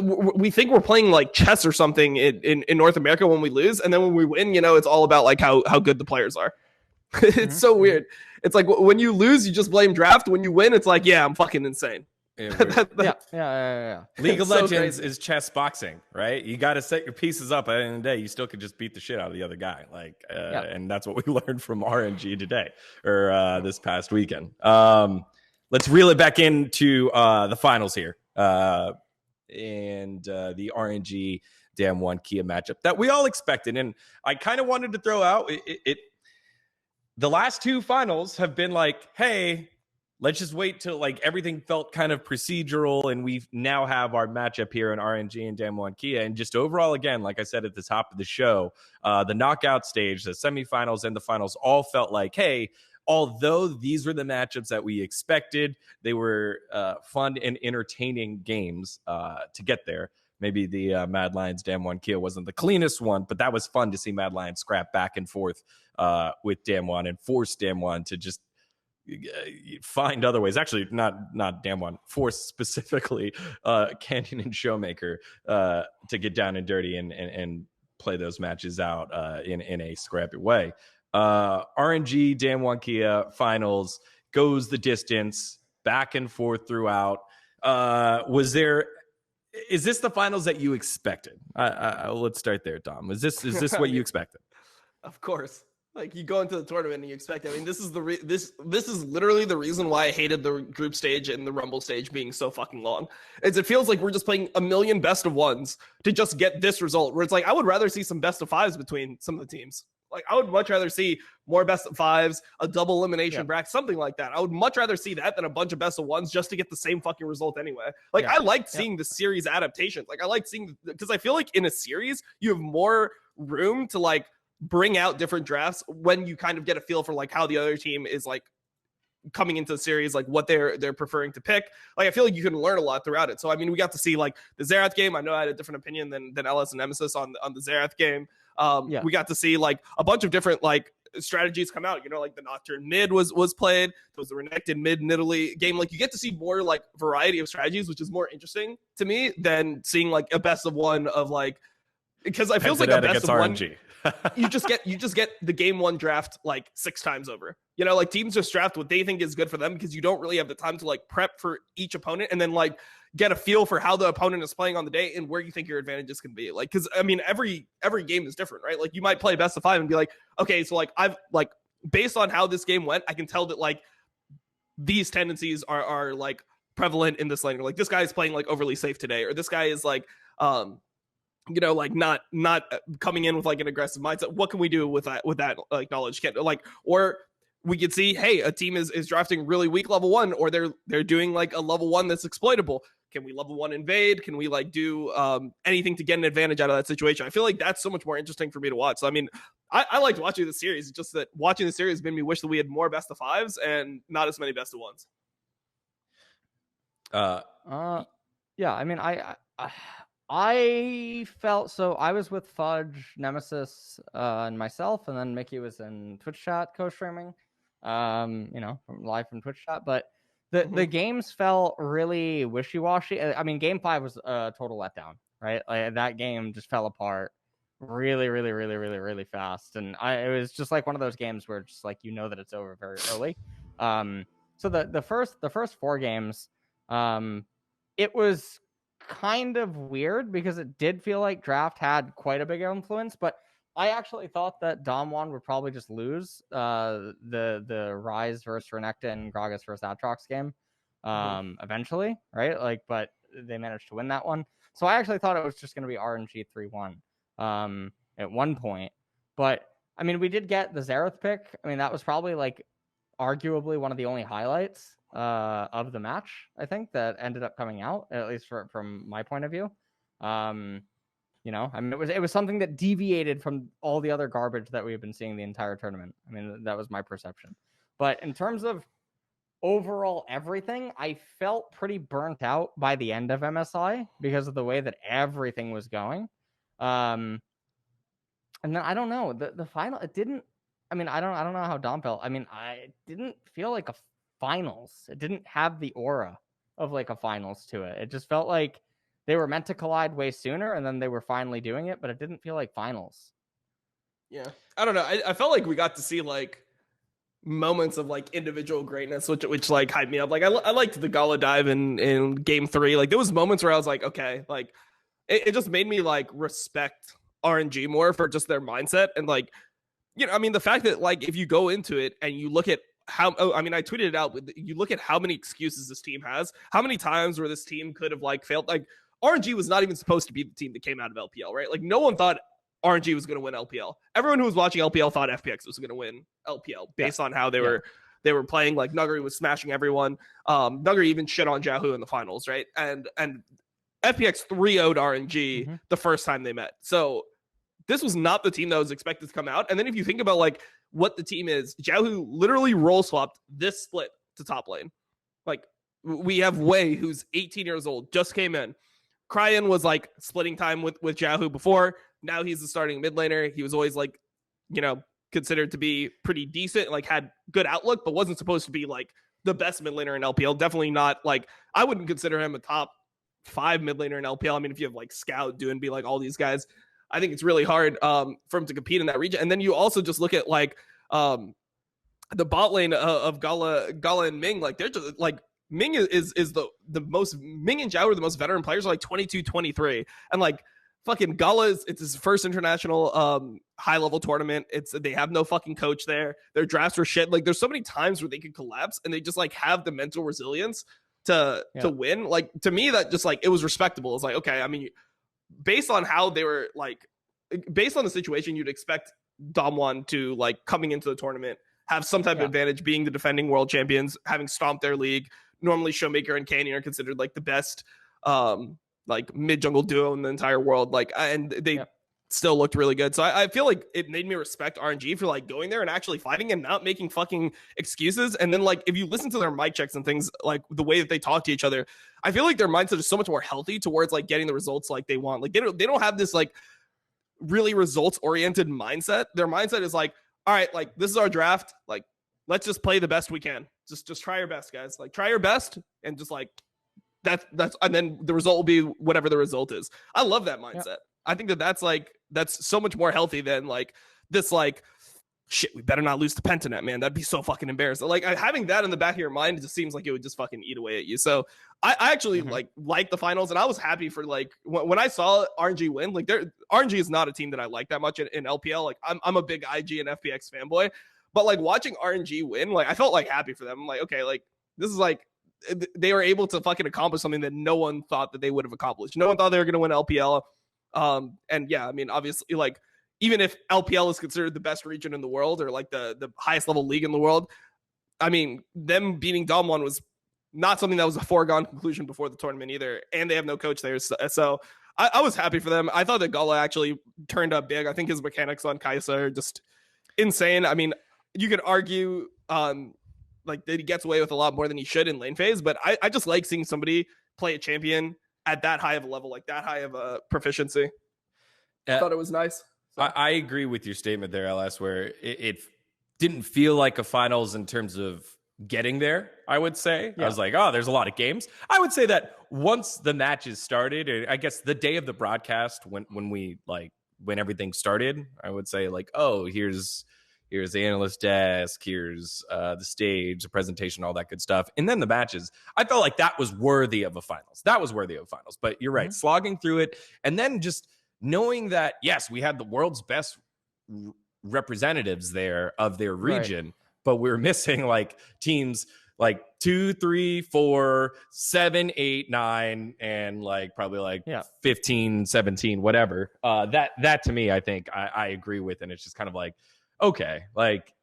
we think we're playing like chess or something in North America when we lose, and then when we win, it's all about like how good the players are. It's so weird. It's like when you lose, you just blame draft. When you win, it's like, yeah, I'm fucking insane. Yeah. League of Legends is chess boxing, right? You got to set your pieces up. At the end of the day, you still could just beat the shit out of the other guy. Like, and that's what we learned from RNG today or this past weekend. Let's reel it back into the finals here. And the RNG DWG Kia matchup that we all expected. And I kind of wanted to throw out the last 2 finals have been like, hey, let's just wait till like everything felt kind of procedural and we now have our matchup here in RNG and DWG Kia. And just overall, again, like I said at the top of the show, the knockout stage, the semifinals and the finals all felt like, hey, although these were the matchups that we expected, they were fun and entertaining games to get there. Maybe the Mad Lions DWG Kia wasn't the cleanest one, but that was fun to see Mad Lions scrap back and forth with DWG and force DWG to just find other ways. Actually, not Damwon. Force specifically Canyon and Showmaker to get down and dirty and play those matches out in a scrappy way. RNG, Damwon Kia finals goes the distance, back and forth throughout. Is this the finals that you expected? Let's start there, Dom. Is this what you expected? Of course. Like, you go into the tournament and you expect. I mean, this is this is literally the reason why I hated the group stage and the Rumble stage being so fucking long. Is it feels like we're just playing a million best of ones to just get this result. Where it's like, I would rather see some best of fives between some of the teams. Like, I would much rather see more best of fives, a double elimination bracket, something like that. I would much rather see that than a bunch of best of ones just to get the same fucking result anyway. Like, I liked seeing the series adaptations. Like, I liked seeing, because I feel like in a series you have more room to like bring out different drafts when you kind of get a feel for like how the other team is like coming into the series, like what they're preferring to pick. Like, I feel like you can learn a lot throughout it. So I mean, we got to see like the Xerath game. I know I had a different opinion than LS and Nemesis on the Xerath game. We got to see like a bunch of different like strategies come out, you know, like the Nocturne mid was played. There was the Renekton mid Nidalee game. Like, you get to see more like variety of strategies, which is more interesting to me than seeing like a best of one of like, because I feels like a best of RNG. One. you just get the game one draft like 6 times over. You know, like, teams just draft what they think is good for them because you don't really have the time to like prep for each opponent and then like get a feel for how the opponent is playing on the day and where you think your advantages can be. Like, because I mean, every game is different, right? Like, you might play best of 5 and be like, okay, so like I've like, based on how this game went, I can tell that like these tendencies are like prevalent in this lane. Or like, this guy is playing like overly safe today, or this guy is like you know, like not coming in with like an aggressive mindset. What can we do with that like knowledge? Or we could see, hey, a team is drafting really weak level 1, or they're doing like a level 1 that's exploitable. Can we level 1 invade? Can we like do anything to get an advantage out of that situation? I feel like that's so much more interesting for me to watch. So I mean, I liked watching the series. It's just that watching the series made me wish that we had more best of 5s and not as many best of 1s. Yeah, I mean, I felt so. I was with Fudge, Nemesis, and myself, and then Mickey was in Twitch chat co-streaming, you know, live from Twitch chat. But the games felt really wishy-washy. I mean, Game 5 was a total letdown, right? Like, that game just fell apart really, really, really, really, really fast, and it was just like one of those games where just like, you know that it's over very early. So the first 4 games, it was kind of weird because it did feel like draft had quite a big influence, but I actually thought that Damwon would probably just lose the Rise versus Renekton and Gragas versus Atrox game eventually, right? Like, but they managed to win that one. So I actually thought it was just going to be RNG 3-1 at one point. But I mean, we did get the Xerath pick. I mean, that was probably like arguably one of the only highlights of the match, I think, that ended up coming out, at least from my point of view. You know, I mean, it was something that deviated from all the other garbage that we've been seeing the entire tournament. I mean, that was my perception. But in terms of overall everything, I felt pretty burnt out by the end of MSI because of the way that everything was going. And then I don't know, the final, it didn't. I mean, I don't know how Dom felt. I mean, I didn't feel like a finals. It didn't have the aura of like a finals to it. It just felt like they were meant to collide way sooner, and then they were finally doing it, but it didn't feel like finals. Yeah, I don't know. I felt like we got to see like moments of like individual greatness, which like hyped me up. Like, I liked the Gala dive in game 3. Like, there was moments where I was like, okay, like it just made me like respect RNG more for just their mindset. And like, you know, I mean, the fact that like if you go into it and you look at I mean, I tweeted it out. You look at how many excuses this team has, how many times where this team could have like failed. Like, RNG was not even supposed to be the team that came out of LPL, right? Like, no one thought RNG was going to win LPL. Everyone who was watching LPL thought FPX was going to win LPL based on how they were playing. Like, Nuggery was smashing everyone. Nuggery even shit on Yahoo in the finals, right? And FPX 3-0'd RNG the first time they met. So this was not the team that was expected to come out. And then if you think about like what the team is, Yahoo literally role swapped this split to top lane. Like, we have Wei, who's 18 years old, just came in. Cryan was like splitting time with Yahoo before. Now he's the starting mid laner. He was always like, you know, considered to be pretty decent, like had good outlook, but wasn't supposed to be like the best mid laner in LPL. Definitely not like, I wouldn't consider him a top 5 mid laner in LPL. I mean, if you have like Scout, Do, and be like all these guys, I think it's really hard for him to compete in that region. And then you also just look at like the bot lane of Gala and Ming. Like they're just like, Ming is the most, Ming and Zhao are the most veteran players, are like 22, 23. And like fucking Gala it's his first international high level tournament. They have no fucking coach there. Their drafts were shit. Like there's so many times where they could collapse and they just like have the mental resilience to win. Like to me, that just like, it was respectable. It's like, okay, I mean, based on how they were like, based on the situation, you'd expect Dom1 to like coming into the tournament have some type of advantage, being the defending world champions, having stomped their league. Normally Showmaker and Canyon are considered like the best like mid jungle duo in the entire world. Like, and they still looked really good. So I feel like it made me respect RNG for like going there and actually fighting and not making fucking excuses. And then like, if you listen to their mic checks and things, like the way that they talk to each other, I feel like their mindset is so much more healthy towards like getting the results like they want. Like they don't have this like really results oriented mindset. Their mindset is like, all right, like this is our draft. Like, let's just play the best we can. Just try your best, guys. Like try your best and just like that's and then the result will be whatever the result is. I love that mindset. Yeah. I think that's so much more healthy than like this like shit, we better not lose to Pentanet, man. That'd be so fucking embarrassing. Like having that in the back of your mind, it just seems like it would just fucking eat away at you. So I actually like the finals, and I was happy for like when I saw RNG win. Like RNG is not a team that I like that much in LPL. Like I'm a big IG and FPX fanboy, but like watching RNG win, like I felt like happy for them. I'm like, okay, like this is like they were able to fucking accomplish something that no one thought that they would have accomplished. No one thought they were going to win LPL. And yeah, I mean, obviously, like even if LPL is considered the best region in the world or like the highest level league in the world, I mean, them beating Dom1 was not something that was a foregone conclusion before the tournament either. And they have no coach there. So I was happy for them. I thought that Gala actually turned up big. I think his mechanics on Kai'Sa are just insane. I mean, you could argue like that he gets away with a lot more than he should in lane phase, but I just like seeing somebody play a champion at that high of a level, like that high of a proficiency. I thought it was nice. So. I agree with your statement there, LS, where it didn't feel like a finals in terms of getting there, I would say. I was like, oh, there's a lot of games. I would say that once the matches started, or I guess the day of the broadcast when everything started, I would say like, oh, here's the analyst desk, here's the stage, the presentation, all that good stuff. And then the matches, I felt like that was worthy of a finals. But you're right, slogging through it. And then just knowing that, yes, we had the world's best representatives there of their region, but we're missing like teams like 2, 3, 4, 7, 8, 9, and like probably like 15, 17, whatever. That to me, I think I agree with. And it's just kind of like, okay, like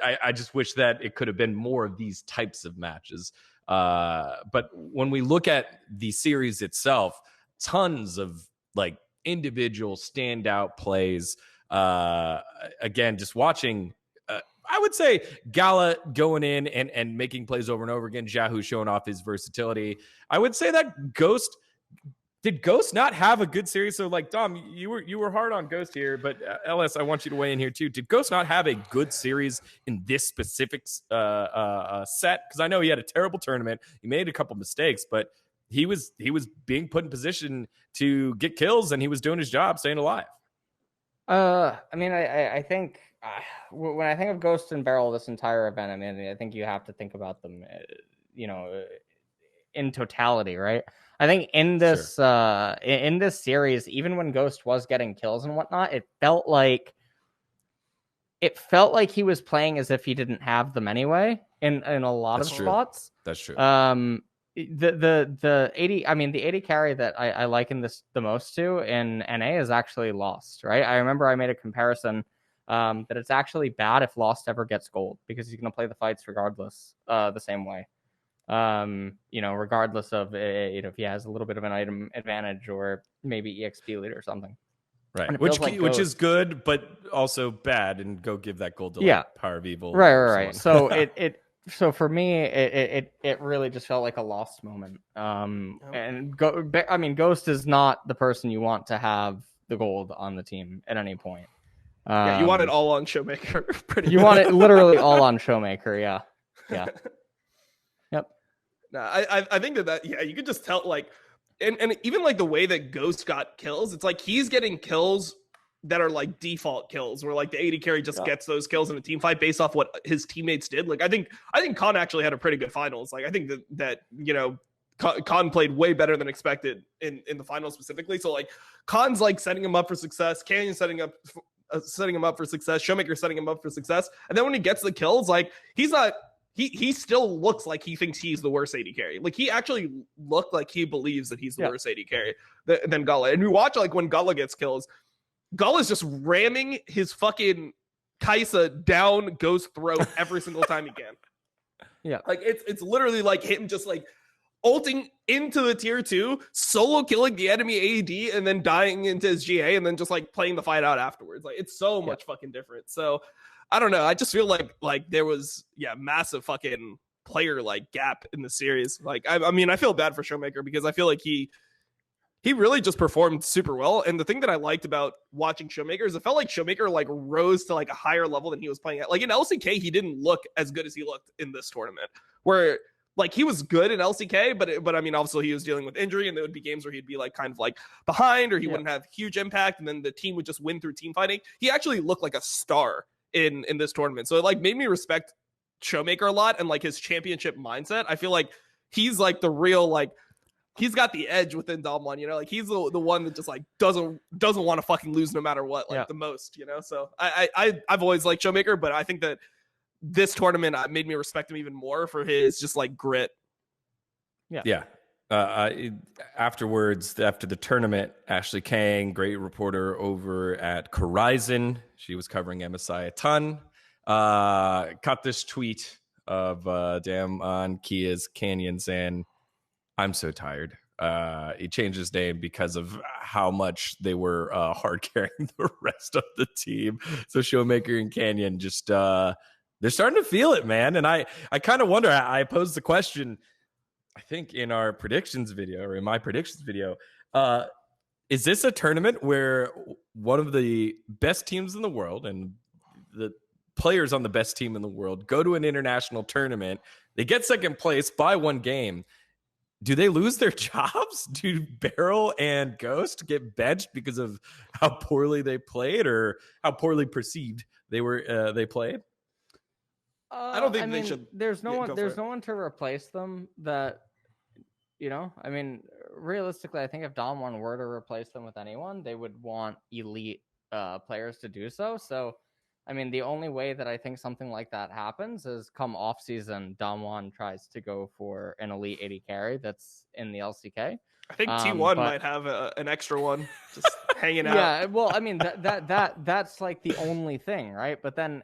I just wish that it could have been more of these types of matches. But when we look at the series itself, tons of like individual standout plays. Again, just watching, I would say Gala going in and making plays over and over again. Zhao showing off his versatility. I would say that Ghost. Did Ghost not have a good series? So, like, Dom, you were hard on Ghost here, but LS, I want you to weigh in here too. Did Ghost not have a good series in this specific set? Because I know he had a terrible tournament. He made a couple mistakes, but he was being put in position to get kills, and he was doing his job, staying alive. I mean, I think when I think of Ghost and Beryl this entire event, I mean, I think you have to think about them, in totality, right? I think in this in this series, even when Ghost was getting kills and whatnot, it felt like he was playing as if he didn't have them anyway in a lot of spots. That's true. The 80, I mean the 80 carry that I liken this the most to in NA is actually Lost, right? I remember I made a comparison that it's actually bad if Lost ever gets gold because he's going to play the fights regardless the same way. Regardless of if he has a little bit of an item advantage or maybe EXP lead or something, right? Which is good, but also bad. And go give that gold to Power of Evil, right. So so for me, it really just felt like a lost moment. Ghost is not the person you want to have the gold on the team at any point. Yeah, you want it all on Showmaker. Pretty You want it literally all on Showmaker. Yeah. Yeah. Yep. No, I think that yeah, you could just tell like, and even like the way that Ghost got kills, it's like he's getting kills that are like default kills, where like the AD carry just gets those kills in a team fight based off what his teammates did. Like I think Khan actually had a pretty good finals. Like I think that you know, Khan played way better than expected in the finals specifically. So like Khan's like setting him up for success, Canyon setting him up for success, Showmaker setting him up for success, and then when he gets the kills, like he's not. He still looks like he thinks he's the worst AD carry. Like he actually looked like he believes that he's the worst AD carry than Gala. And you watch like when Gala gets kills, Gala's just ramming his fucking Kaisa down Ghost's throat every single time he can. Yeah. Like it's literally like him just like ulting into the tier 2, solo killing the enemy AD, and then dying into his GA, and then just like playing the fight out afterwards. Like it's so much fucking different. So I don't know. I just feel like there was massive fucking player like gap in the series. Like I mean, I feel bad for Showmaker because I feel like he really just performed super well. And the thing that I liked about watching Showmaker is it felt like Showmaker like rose to like a higher level than he was playing at. Like in LCK, he didn't look as good as he looked in this tournament, where like he was good in LCK, but I mean, obviously he was dealing with injury, and there would be games where he'd be like kind of like behind, or he wouldn't have huge impact, and then the team would just win through team fighting. He actually looked like a star in this tournament. So it like made me respect Showmaker a lot and like his championship mindset. I feel like he's like the real, like he's got the edge within Dom1, you know, like he's the one that just like doesn't want to fucking lose no matter what, like the most, you know. So I've always liked Showmaker, but I think that this tournament made me respect him even more for his just like grit. Afterwards, after the tournament, Ashley Kang, great reporter over at Horizon, she was covering MSI a ton, caught this tweet of Damonte Kia's Canyon saying, "I'm so tired." He changed his name because of how much they were hard carrying the rest of the team. So Showmaker and Canyon just they're starting to feel it, man. And I kind of wonder, I posed the question, I think in our predictions video, or in my predictions video, is this a tournament where one of the best teams in the world and the players on the best team in the world go to an international tournament, they get second place by one game? Do they lose their jobs? Do Beryl and Ghost get benched because of how poorly they played, or how poorly perceived they played? I don't think they should. There's no one to replace them. That, you know, I mean, realistically, I think if Dom1 were to replace them with anyone, they would want elite players to do so. So, I mean, the only way that I think something like that happens is come off season, Dom1 tries to go for an elite AD carry that's in the LCK. I think T1 might have an extra one just hanging out. Yeah, well, I mean that's like the only thing, right? But then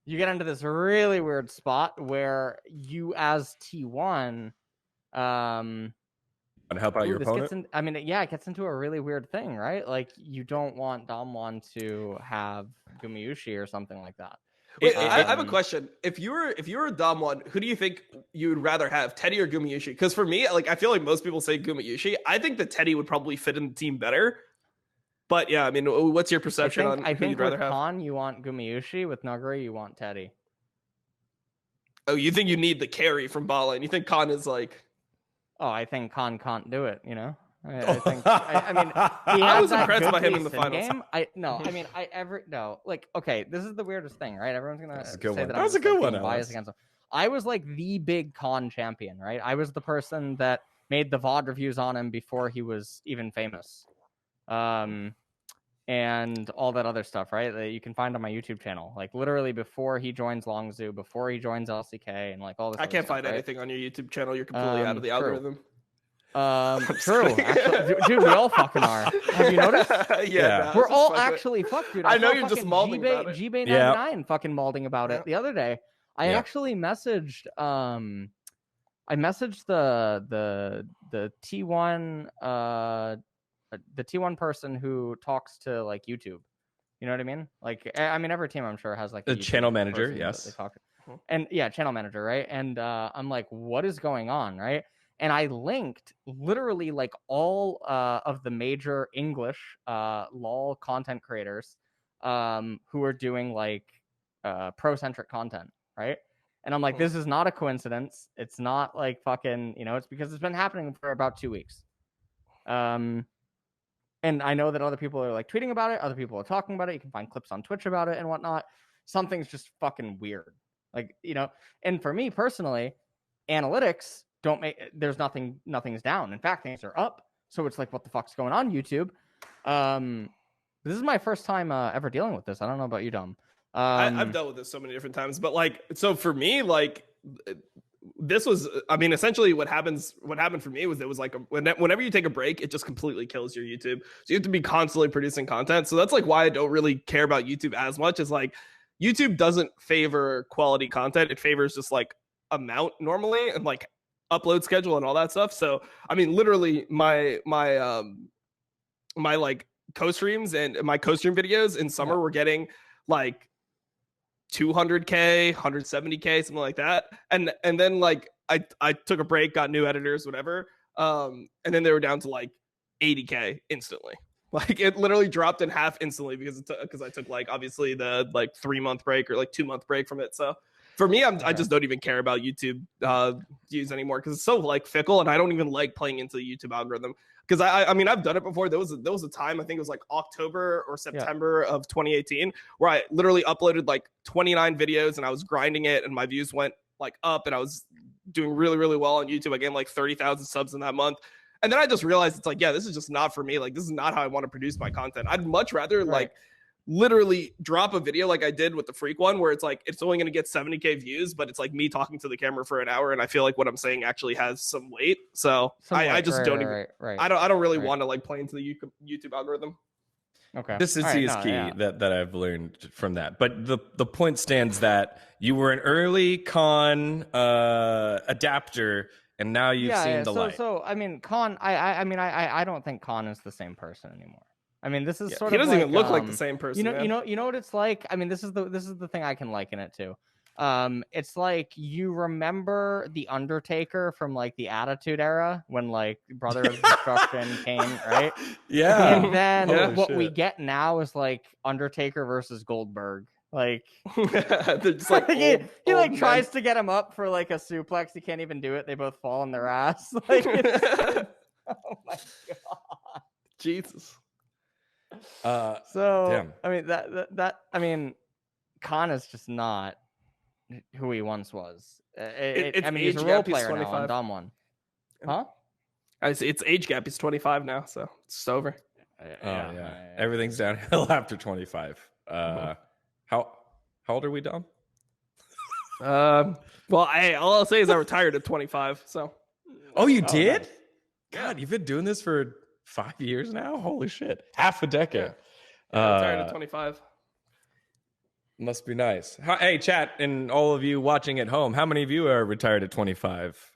you get into this really weird spot where you, as T1, and help out your opponent. It gets into a really weird thing, right? Like you don't want Dom1 to have Gumayushi or something like that. Wait, I have a question. If you were Dom1, who do you think you would rather have, Teddy or Gumayushi? Because for me, like I feel like most people say Gumayushi. I think that Teddy would probably fit in the team better. But yeah, I mean, what's your perception on who you'd rather have? Khan, you want Gumayushi. With Nuguri, you want Teddy. Oh, you think you need the carry from Bala, and you think Khan is like... Oh, I think Khan can't do it, you know? I think... I was impressed by him in the finals. Okay, this is the weirdest thing, right? Everyone's going to say that that was a good one, biased against him. I was like the big Khan champion, right? I was the person that made the VOD reviews on him before he was even famous. And all that other stuff, right? That you can find on my YouTube channel. Like literally before he joins Longzhu, before he joins LCK, and like all this. I can't find anything on your YouTube channel. You're completely out of the algorithm. True. Actually, dude, we all fucking are. Have you noticed? Yeah. We're all actually fucked, dude. I know you're just malding about it. Gbay99 fucking malding about it the other day. I actually messaged I messaged the T1 the T1 person who talks to like YouTube. You know what I mean? Like, I mean, every team I'm sure has like the channel manager. Yes. They talk to. And yeah, channel manager. Right. And I'm like, what is going on? Right. And I linked literally like all of the major English LOL content creators who are doing like pro-centric content, right? And I'm like, this is not a coincidence. It's not like fucking, it's because it's been happening for about 2 weeks. And I know that other people are like tweeting about it. Other people are talking about it. You can find clips on Twitch about it and whatnot. Something's just fucking weird. Like, and for me personally, analytics there's nothing's down. In fact, things are up. So it's like, what the fuck's going on, YouTube? This is my first time ever dealing with this. I don't know about you, Dom. I've dealt with this so many different times, but like, so for me, like, this was, essentially what happened for me was it was like whenever you take a break, it just completely kills your YouTube. So you have to be constantly producing content. So that's like why I don't really care about YouTube as much. Is like YouTube doesn't favor quality content. It favors just like amount normally and like upload schedule and all that stuff. So literally my like co-streams and my co-stream videos in summer were getting like 200K, 170K, something like that. And then like I took a break, got new editors, whatever. And then they were down to like 80K instantly. Like it literally dropped in half instantly because I took like obviously the like 3-month break or like 2-month break from it. So for me, I just don't even care about YouTube views anymore because it's so like fickle, and I don't even like playing into the YouTube algorithm. Because I've done it before. There was a time, I think it was like October or September of 2018, where I literally uploaded like 29 videos and I was grinding it, and my views went like up, and I was doing really, really well on YouTube. I gained like 30,000 subs in that month. And then I just realized it's like, yeah, this is just not for me. Like, this is not how I want to produce my content. I'd much rather like literally drop a video like I did with the Freak one, where it's like it's only going to get 70K views, but it's like me talking to the camera for an hour, and I feel like what I'm saying actually has some weight. So I just don't even. I don't really want to like play into the YouTube algorithm. Okay, consistency is key. That I've learned from that. But the point stands that you were an early con adapter, and now you've seen the light. So Con. I don't think Con is the same person anymore. This is sort of. He doesn't like, even look like the same person. You know what it's like. This is the thing I can liken it to. It's like, you remember the Undertaker from like the Attitude Era when like Brother of Destruction came, right? Yeah. And then what we get now is like Undertaker versus Goldberg. Like, they're just like he like tries to get him up for like a suplex. He can't even do it. They both fall on their ass. Like, oh my god, Jesus. Damn. Khan is just not who he once was. He's a role player now on Dom 1. Huh? It's age gap. He's 25 now, so it's over. Yeah. Everything's downhill after 25. How old are we, Dom? Well, all I'll say is I retired at 25. So. Oh, you did? Nice. God, you've been doing this for 5 years now? Holy shit. Half a decade. Yeah, retired at 25. Must be nice. Hey, chat, and all of you watching at home, how many of you are retired at 25?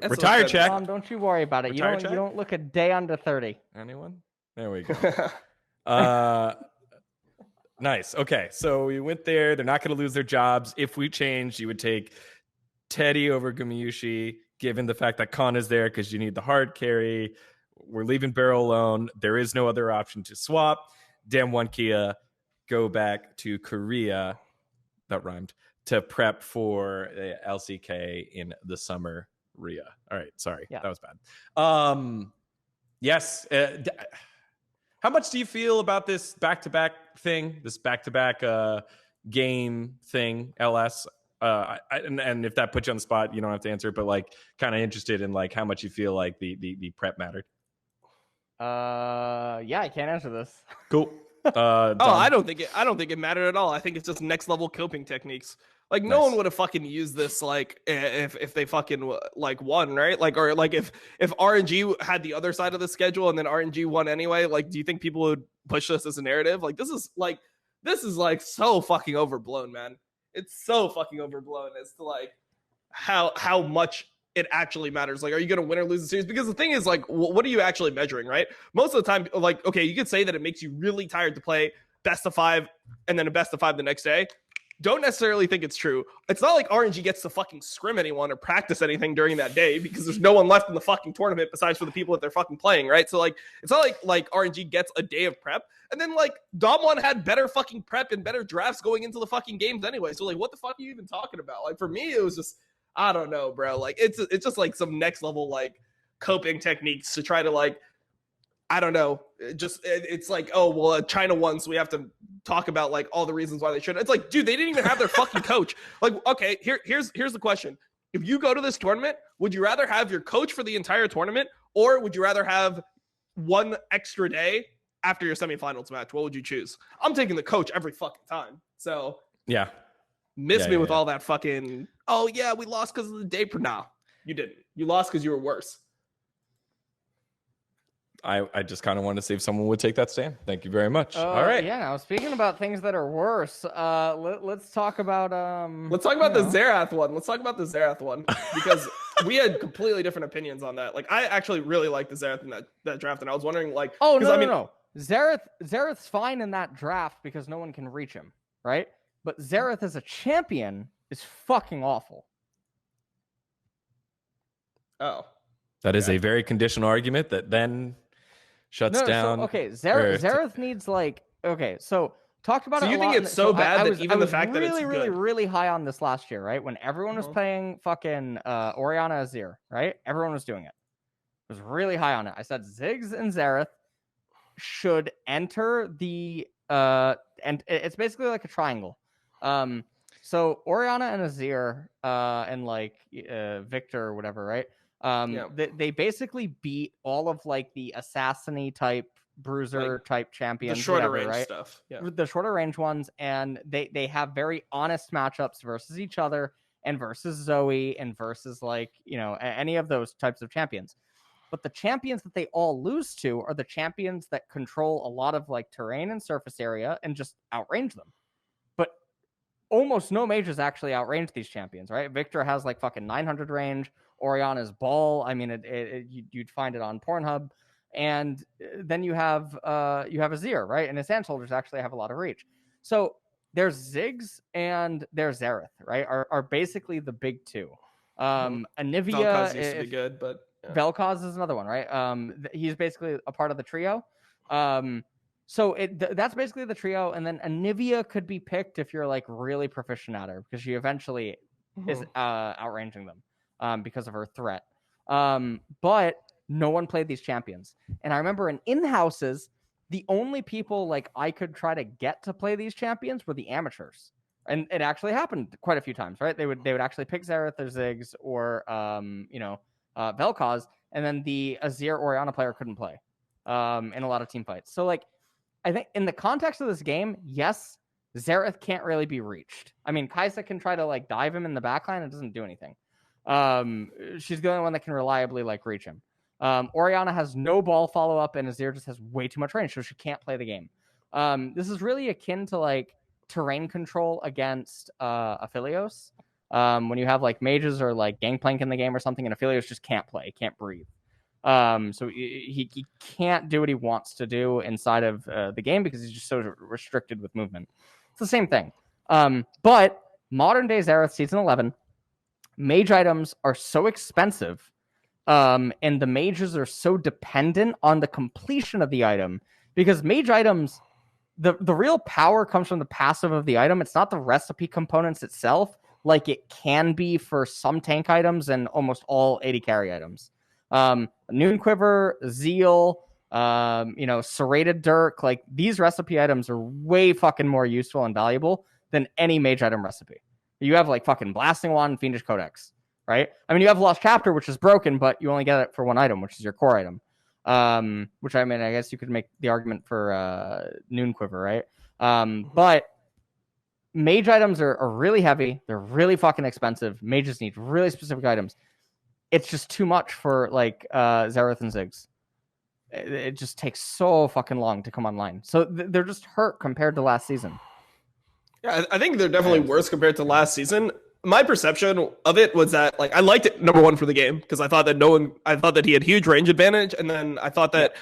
Retire check. Tom, don't you worry about it. You don't look a day under 30. Anyone? There we go. Nice. Okay, so we went there. They're not going to lose their jobs. If we change, you would take Teddy over Gumayushi, given the fact that Khan is there because you need the hard carry. We're leaving Barrel alone. There is no other option to swap. DWG Kia, go back to Korea. That rhymed. To prep for LCK in the summer Ria. All right, sorry. That was bad. Yes. How much do you feel about this back-to-back thing? This back-to-back game thing, LS? And if that puts you on the spot, you don't have to answer, but like kind of interested in like how much you feel like the prep mattered. I can't answer this. Cool. I don't think it mattered at all. I think it's just next level coping techniques. Like no one would have fucking used this like if they fucking like won, right? Like, or like if RNG had the other side of the schedule and then RNG won anyway, like do you think people would push this as a narrative? Like this is like so fucking overblown, man. It's so fucking overblown as to like how much it actually matters. Like, are you going to win or lose the series? Because the thing is, like, what are you actually measuring, right? Most of the time, like, okay, you could say that it makes you really tired to play best of 5 and then a best of 5 the next day. don't necessarily think it's true. It's not like RNG gets to fucking scrim anyone or practice anything during that day because there's no one left in the fucking tournament besides for the people that they're fucking playing, right? So like, it's not like RNG gets a day of prep. And then like Dom1 had better fucking prep and better drafts going into the fucking games anyway. So like, what the fuck are you even talking about? Like for me, it was just, I don't know, bro. Like it's just like some next level like coping techniques to try to like, I don't know. It's like, oh, well, China won, so we have to talk about like all the reasons why they shouldn't. It's like, dude, they didn't even have their fucking coach. Like, okay, here's the question. If you go to this tournament, would you rather have your coach for the entire tournament, or would you rather have one extra day after your semifinals match? What would you choose? I'm taking the coach every fucking time. So yeah, miss me with all that fucking, oh yeah, we lost because of the day. Nah, you didn't. You lost because you were worse. I just kind of wanted to see if someone would take that stand. Thank you very much. All right. Yeah. Now speaking about things that are worse, let's talk about Let's talk about the Xerath one. Let's talk about the Xerath one because we had completely different opinions on that. Like I actually really liked the Xerath in that draft, and I was wondering like, no. Xerath's fine in that draft because no one can reach him, right? But Xerath as a champion is fucking awful. Oh, that is a very conditional argument that then shuts down. So, okay, Xerath needs like, okay, so talked about so it you a think lot. it's so bad that even the fact that it's really, good. really high on this last year, right? When everyone was playing fucking Orianna Azir, right? Everyone was doing it. It was really high on it. I said Ziggs and Xerath should enter the and it's basically like a triangle. So Orianna and Azir and like Victor or whatever, right? They basically beat all of like the assassin-y type, bruiser like, type champions, the shorter whatever, range right? stuff, the shorter range ones, and they have very honest matchups versus each other and versus Zoe and versus like any of those types of champions. But the champions that they all lose to are the champions that control a lot of like terrain and surface area and just outrange them. But almost no mages actually outrange these champions, right? Victor has like fucking 900 range. Orianna's ball. I mean, you'd find it on Pornhub, and then you have Azir, right? And his hand soldiers actually have a lot of reach. So there's Ziggs and there's Xerath, right? Are basically the big two. Anivia Vel'Koz used to be good, but Vel'Koz is another one, right? He's basically a part of the trio. So that's basically the trio, and then Anivia could be picked if you're like really proficient at her because she eventually is outranging them. Because of her threat. But no one played these champions. And I remember in in-houses, the only people like I could try to get to play these champions were the amateurs. And it actually happened quite a few times, right? They would actually pick Xerath or Ziggs or Vel'Koz, and then the Azir Orianna player couldn't play in a lot of team fights. So like I think in the context of this game, yes, Xerath can't really be reached. I mean, Kai'Sa can try to like dive him in the backline, it doesn't do anything. She's the only one that can reliably like reach him. Orianna has no ball follow up, and Azir just has way too much range, so she can't play the game. This is really akin to like terrain control against Aphelios. When you have like mages or like Gangplank in the game or something, and Aphelios just can't play, can't breathe. So he can't do what he wants to do inside of the game because he's just so restricted with movement. It's the same thing. But modern day Xerath season 11. Mage items are so expensive, and the mages are so dependent on the completion of the item because mage items, the real power comes from the passive of the item. It's not the recipe components itself, like it can be for some tank items and almost all AD carry items. Noon Quiver, Zeal, Serrated Dirk, like these recipe items are way fucking more useful and valuable than any mage item recipe. You have like fucking Blasting Wand and Fiendish Codex, right? I mean, you have Lost Chapter, which is broken, but you only get it for one item, which is your core item. Which I mean, I guess you could make the argument for Noon Quiver, right? But mage items are really heavy. They're really fucking expensive. Mages need really specific items. It's just too much for like Xerath and Ziggs. It just takes so fucking long to come online. So they're just hurt compared to last season. Yeah, I think they're definitely worse compared to last season. My perception of it was that like I liked it number one for the game because I thought that he had huge range advantage, and then I thought that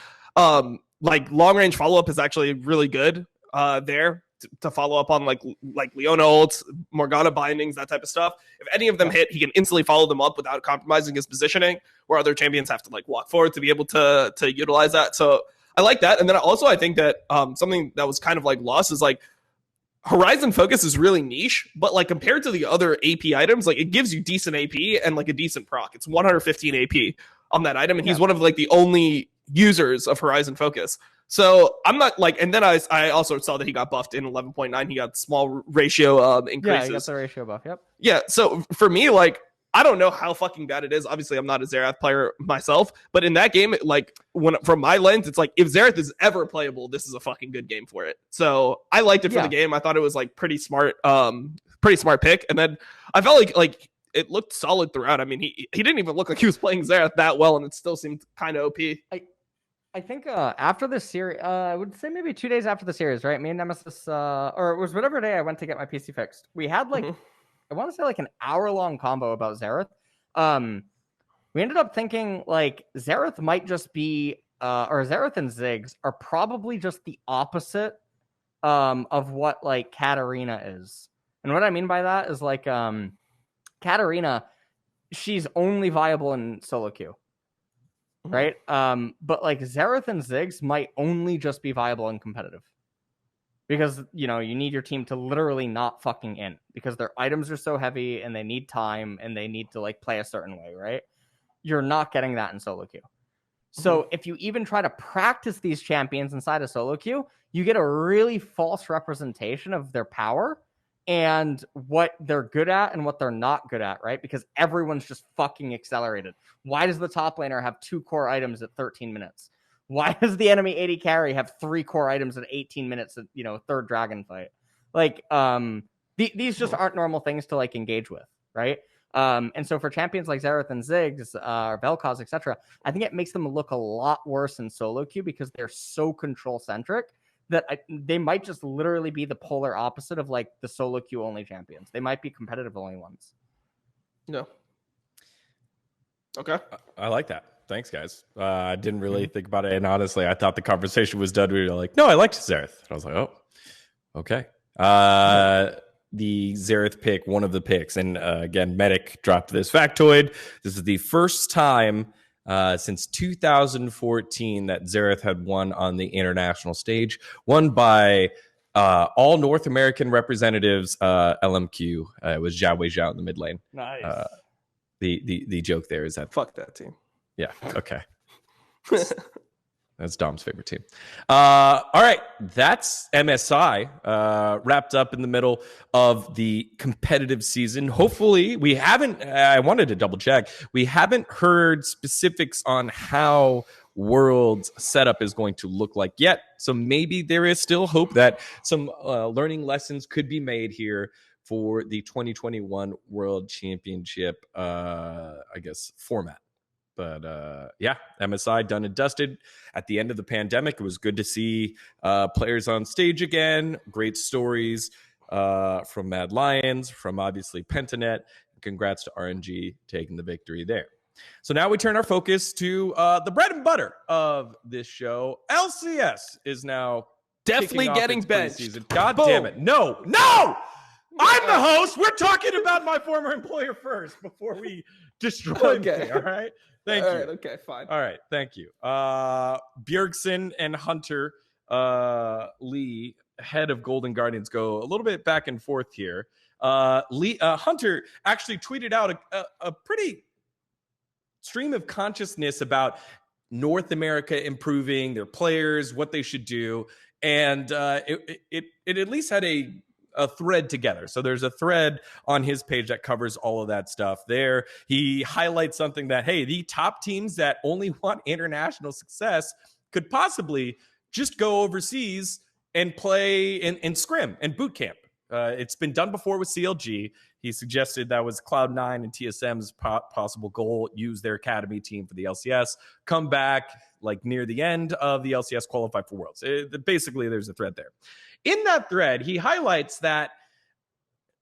like long range follow up is actually really good there. to follow up on like Leona ults, Morgana bindings, that type of stuff. If any of them hit, he can instantly follow them up without compromising his positioning, where other champions have to like walk forward to be able to utilize that. So I like that. And then also I think that something that was kind of like lost is like Horizon Focus is really niche, but like compared to the other AP items, like it gives you decent AP and like a decent proc. It's 115 AP on that item, and he's one of like the only users of Horizon Focus. So I'm not like, and then I also saw that he got buffed in 11.9. He got small ratio increases. Yeah, he got the ratio buff. Yep. Yeah. So for me, like, I don't know how fucking bad it is. Obviously, I'm not a Xerath player myself, but in that game, like when from my lens, it's like if Xerath is ever playable, this is a fucking good game for it. So I liked it for the game. I thought it was like pretty smart pick. And then I felt like it looked solid throughout. I mean, he didn't even look like he was playing Xerath that well, and it still seemed kind of OP. I think after the series, I would say maybe 2 days after the series, right? Me and Nemesis, or it was whatever day I went to get my PC fixed. We had like. I want to say like an hour-long combo about Xerath. We ended up thinking like Xerath might just be, or Xerath and Ziggs are probably just the opposite of what like Katarina is. And what I mean by that is like Katarina, she's only viable in solo queue, right? But like Xerath and Ziggs might only just be viable in competitive. Because, you know, you need your team to literally not fucking in because their items are so heavy and they need time and they need to like play a certain way, right? You're not getting that in solo queue. So if you even try to practice these champions inside a solo queue, you get a really false representation of their power and what they're good at and what they're not good at, right? Because everyone's just fucking accelerated. Why does the top laner have 2 core items at 13 minutes? Why does the enemy 80 carry have 3 core items at 18 minutes at, you know, third dragon fight? Like, these just aren't normal things to like engage with, right? And so for champions like Xerath and Ziggs, or Vel'Koz, etc., I think it makes them look a lot worse in solo queue because they're so control centric that they might just literally be the polar opposite of like the solo queue only champions. They might be competitive only ones. No. Okay. I like that. Thanks, guys. I didn't really think about it. And honestly, I thought the conversation was done. We were like, no, I liked Xerath. I was like, oh, okay. The Xerath pick, one of the picks. And again, Medic dropped this factoid. This is the first time since 2014 that Xerath had won on the international stage, won by all North American representatives, LMQ. It was Zhao Weizhao in the mid lane. Nice. The joke there is that fuck that team. Yeah. Okay. That's Dom's favorite team. All right. That's MSI wrapped up in the middle of the competitive season. Hopefully we haven't, I wanted to double check. We haven't heard specifics on how World's setup is going to look like yet. So maybe there is still hope that some learning lessons could be made here for the 2021 World Championship, format. But yeah, MSI done and dusted at the end of the pandemic. It was good to see players on stage again. Great stories from Mad Lions, from obviously Pentanet. Congrats to RNG taking the victory there. So now we turn our focus to the bread and butter of this show. LCS is now definitely getting benched. God damn it. No. I'm the host. We're talking about my former employer first before we destroy me. All right. Thank you. All right, okay, fine. All right, thank you. Bjergsen and Hunter Lee, head of Golden Guardians, go a little bit back and forth here. Hunter actually tweeted out a pretty stream of consciousness about North America improving their players, what they should do, and it at least had a thread together. So there's a thread on his page that covers all of that stuff there. He highlights something that, hey, the top teams that only want international success could possibly just go overseas and play in scrim and boot camp. It's been done before with CLG. He suggested that was Cloud9 and TSM's possible goal, use their academy team for the LCS, come back like near the end of the LCS, qualify for Worlds. Basically, there's a thread there. In that thread, he highlights that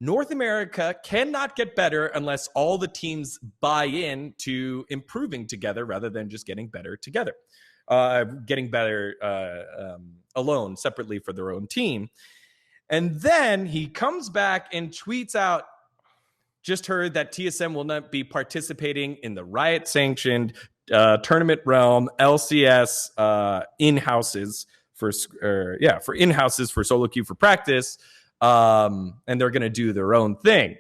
North America cannot get better unless all the teams buy in to improving together rather than just getting better together, getting better alone, separately for their own team. And then he comes back and tweets out, just heard that TSM will not be participating in the Riot-sanctioned tournament realm LCS in-houses for in-houses for solo queue for practice. And they're going to do their own thing.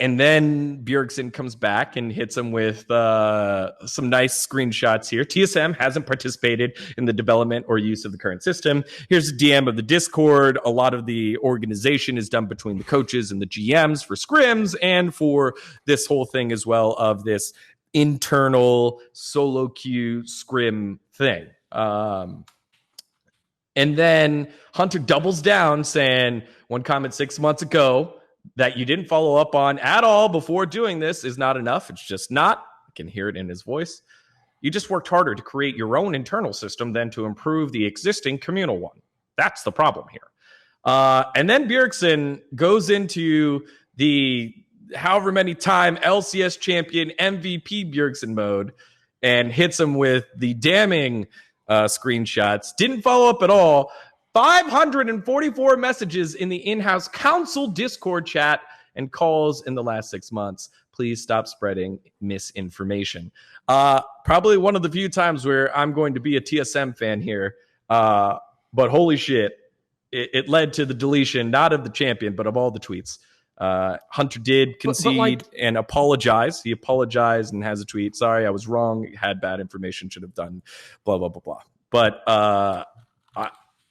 And then Bjergsen comes back and hits him with some nice screenshots here. TSM hasn't participated in the development or use of the current system. Here's a DM of the Discord. A lot of the organization is done between the coaches and the GMs for scrims and for this whole thing as well of this internal solo queue scrim thing. And then Hunter doubles down saying one comment 6 months ago that you didn't follow up on at all before doing this is not enough. It's just not. I can hear it in his voice. You just worked harder to create your own internal system than to improve the existing communal one. That's the problem here. And then Bjergsen goes into the however many time LCS champion MVP Bjergsen mode and hits him with the damning screenshots. Didn't follow up at all. 544 messages in the in-house council Discord chat and calls in the last 6 months. Please stop spreading misinformation. Probably one of the few times where I'm going to be a TSM fan here. But holy shit, it led to the deletion, not of the champion, but of all the tweets. Hunter did concede and apologize. He apologized and has a tweet. Sorry, I was wrong. Had bad information. Should have done blah, blah, blah, blah. But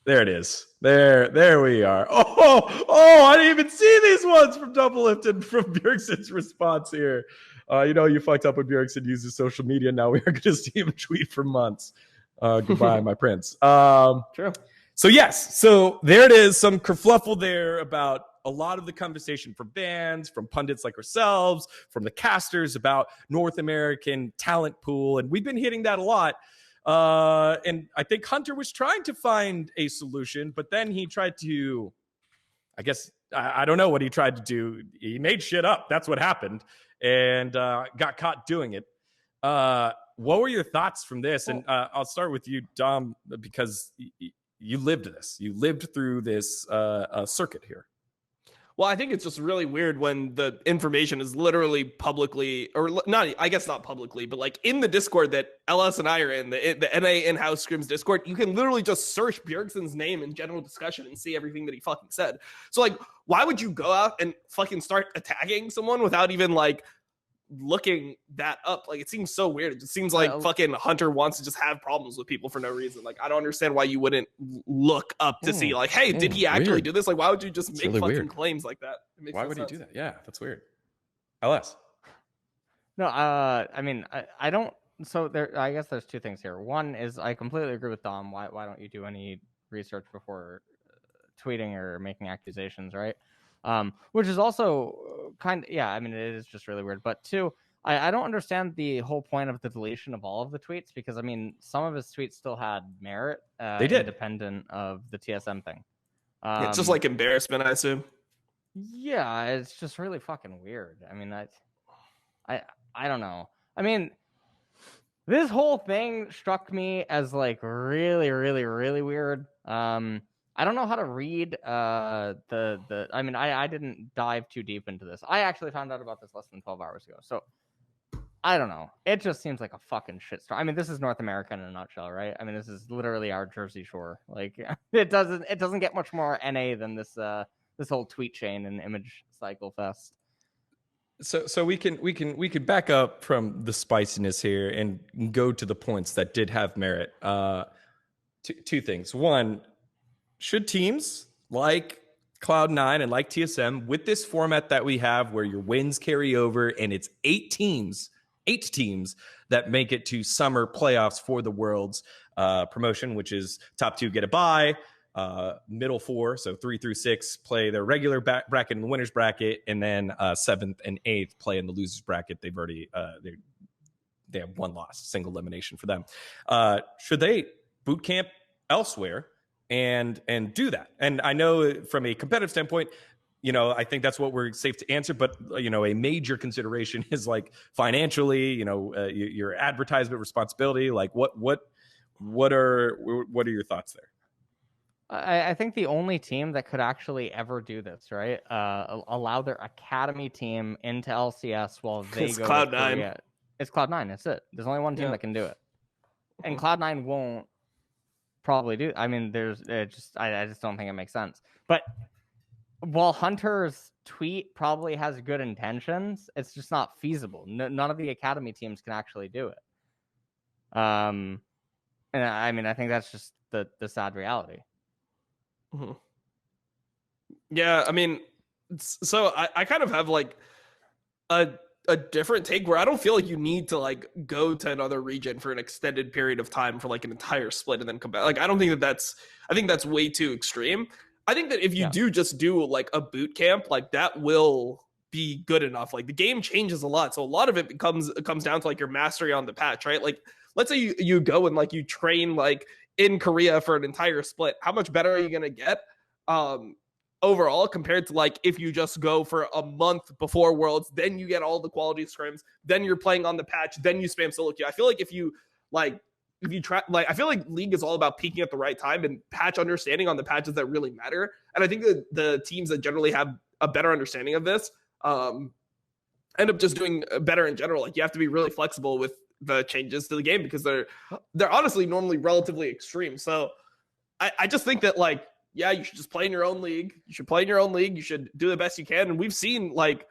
there it is. There we are. Oh, I didn't even see these ones from Double Lifted from Bjergsen's response here. You fucked up when Bjergsen uses social media. Now we are going to see him tweet for months. Goodbye, my prince. True. So yes, so there it is. Some kerfluffle there about a lot of the conversation from fans, from pundits like ourselves, from the casters about North American talent pool. And we've been hitting that a lot. And I think Hunter was trying to find a solution, but then he tried to, I don't know what he tried to do. He made shit up. That's what happened. And got caught doing it. What were your thoughts from this? And I'll start with you, Dom, because you lived this. You lived through this circuit here. Well, I think it's just really weird when the information is literally publicly, or not, I guess not publicly, but like in the Discord that LS and I are in, the NA in-house scrims Discord, you can literally just search Bjergsen's name in general discussion and see everything that he fucking said. So like, why would you go out and fucking start attacking someone without even like looking that up? Like, it seems so weird. It just seems like fucking Hunter wants to just have problems with people for no reason. Like, I don't understand why you wouldn't look up to see like, hey, did he actually do this? Like, why would you just make really fucking claims like that? Why would he do that? Yeah, that's weird. LS. No, I mean, I don't. So there, I guess there's two things here. One is I completely agree with Dom. Why don't you do any research before tweeting or making accusations, right? Which is also kind of, I mean, it is just really weird. But two, I don't understand the whole point of the deletion of all of the tweets, because I mean, some of his tweets still had merit. They did, independent of the TSM thing. It's just like embarrassment, I assume. Yeah, it's just really fucking weird. I mean, I don't know. I mean, this whole thing struck me as like really, really, really weird. I don't know how to read I mean, I didn't dive too deep into this. I actually found out about this less than 12 hours ago. So I don't know. It just seems like a fucking shitstorm. I mean, this is North America in a nutshell, right? I mean, this is literally our Jersey Shore. Like, it doesn't get much more NA than this whole tweet chain and image cycle fest. So we can back up from the spiciness here and go to the points that did have merit. Two things. One, should teams like Cloud9 and like TSM, with this format that we have where your wins carry over and it's 8 teams that make it to summer playoffs for the Worlds promotion, which is top 2 get a bye, middle 4, so 3 through 6 play their regular bracket in the winners bracket, and then 7th and 8th play in the losers bracket. They've already they have one loss, single elimination for them. Should they boot camp elsewhere and do that? And I know from a competitive standpoint, I think that's what we're safe to answer. But, a major consideration is like financially, your advertisement responsibility. Like what are your thoughts there? I think the only team that could actually ever do this, right? Allow their academy team into LCS while they It's go Cloud9. to Korea. It's Cloud9. That's it. There's only one team that can do it, and Cloud9 won't probably do. I mean, I just don't think it makes sense. But while Hunter's tweet probably has good intentions, it's just not feasible. None of the academy teams can actually do it. And I mean, I think that's just the sad reality. Mm-hmm. Yeah, I mean, so I kind of have like a different take where I don't feel like you need to like go to another region for an extended period of time for like an entire split and then come back. Like, I don't think I think that's way too extreme. I think that if you do just do like a boot camp, like that will be good enough. Like the game changes a lot. So a lot of it comes down to like your mastery on the patch, right? Like let's say you go and like you train like in Korea for an entire split. How much better are you going to get? Overall, compared to like if you just go for a month before Worlds, then you get all the quality scrims, then you're playing on the patch, then you spam solo queue. I feel like if you try, like I feel like League is all about peaking at the right time and patch understanding on the patches that really matter. And I think that the teams that generally have a better understanding of this end up just doing better in general. Like you have to be really flexible with the changes to the game because they're honestly normally relatively extreme. So I just think that like, yeah, you should just play in your own league. You should play in your own league. You should do the best you can. And we've seen like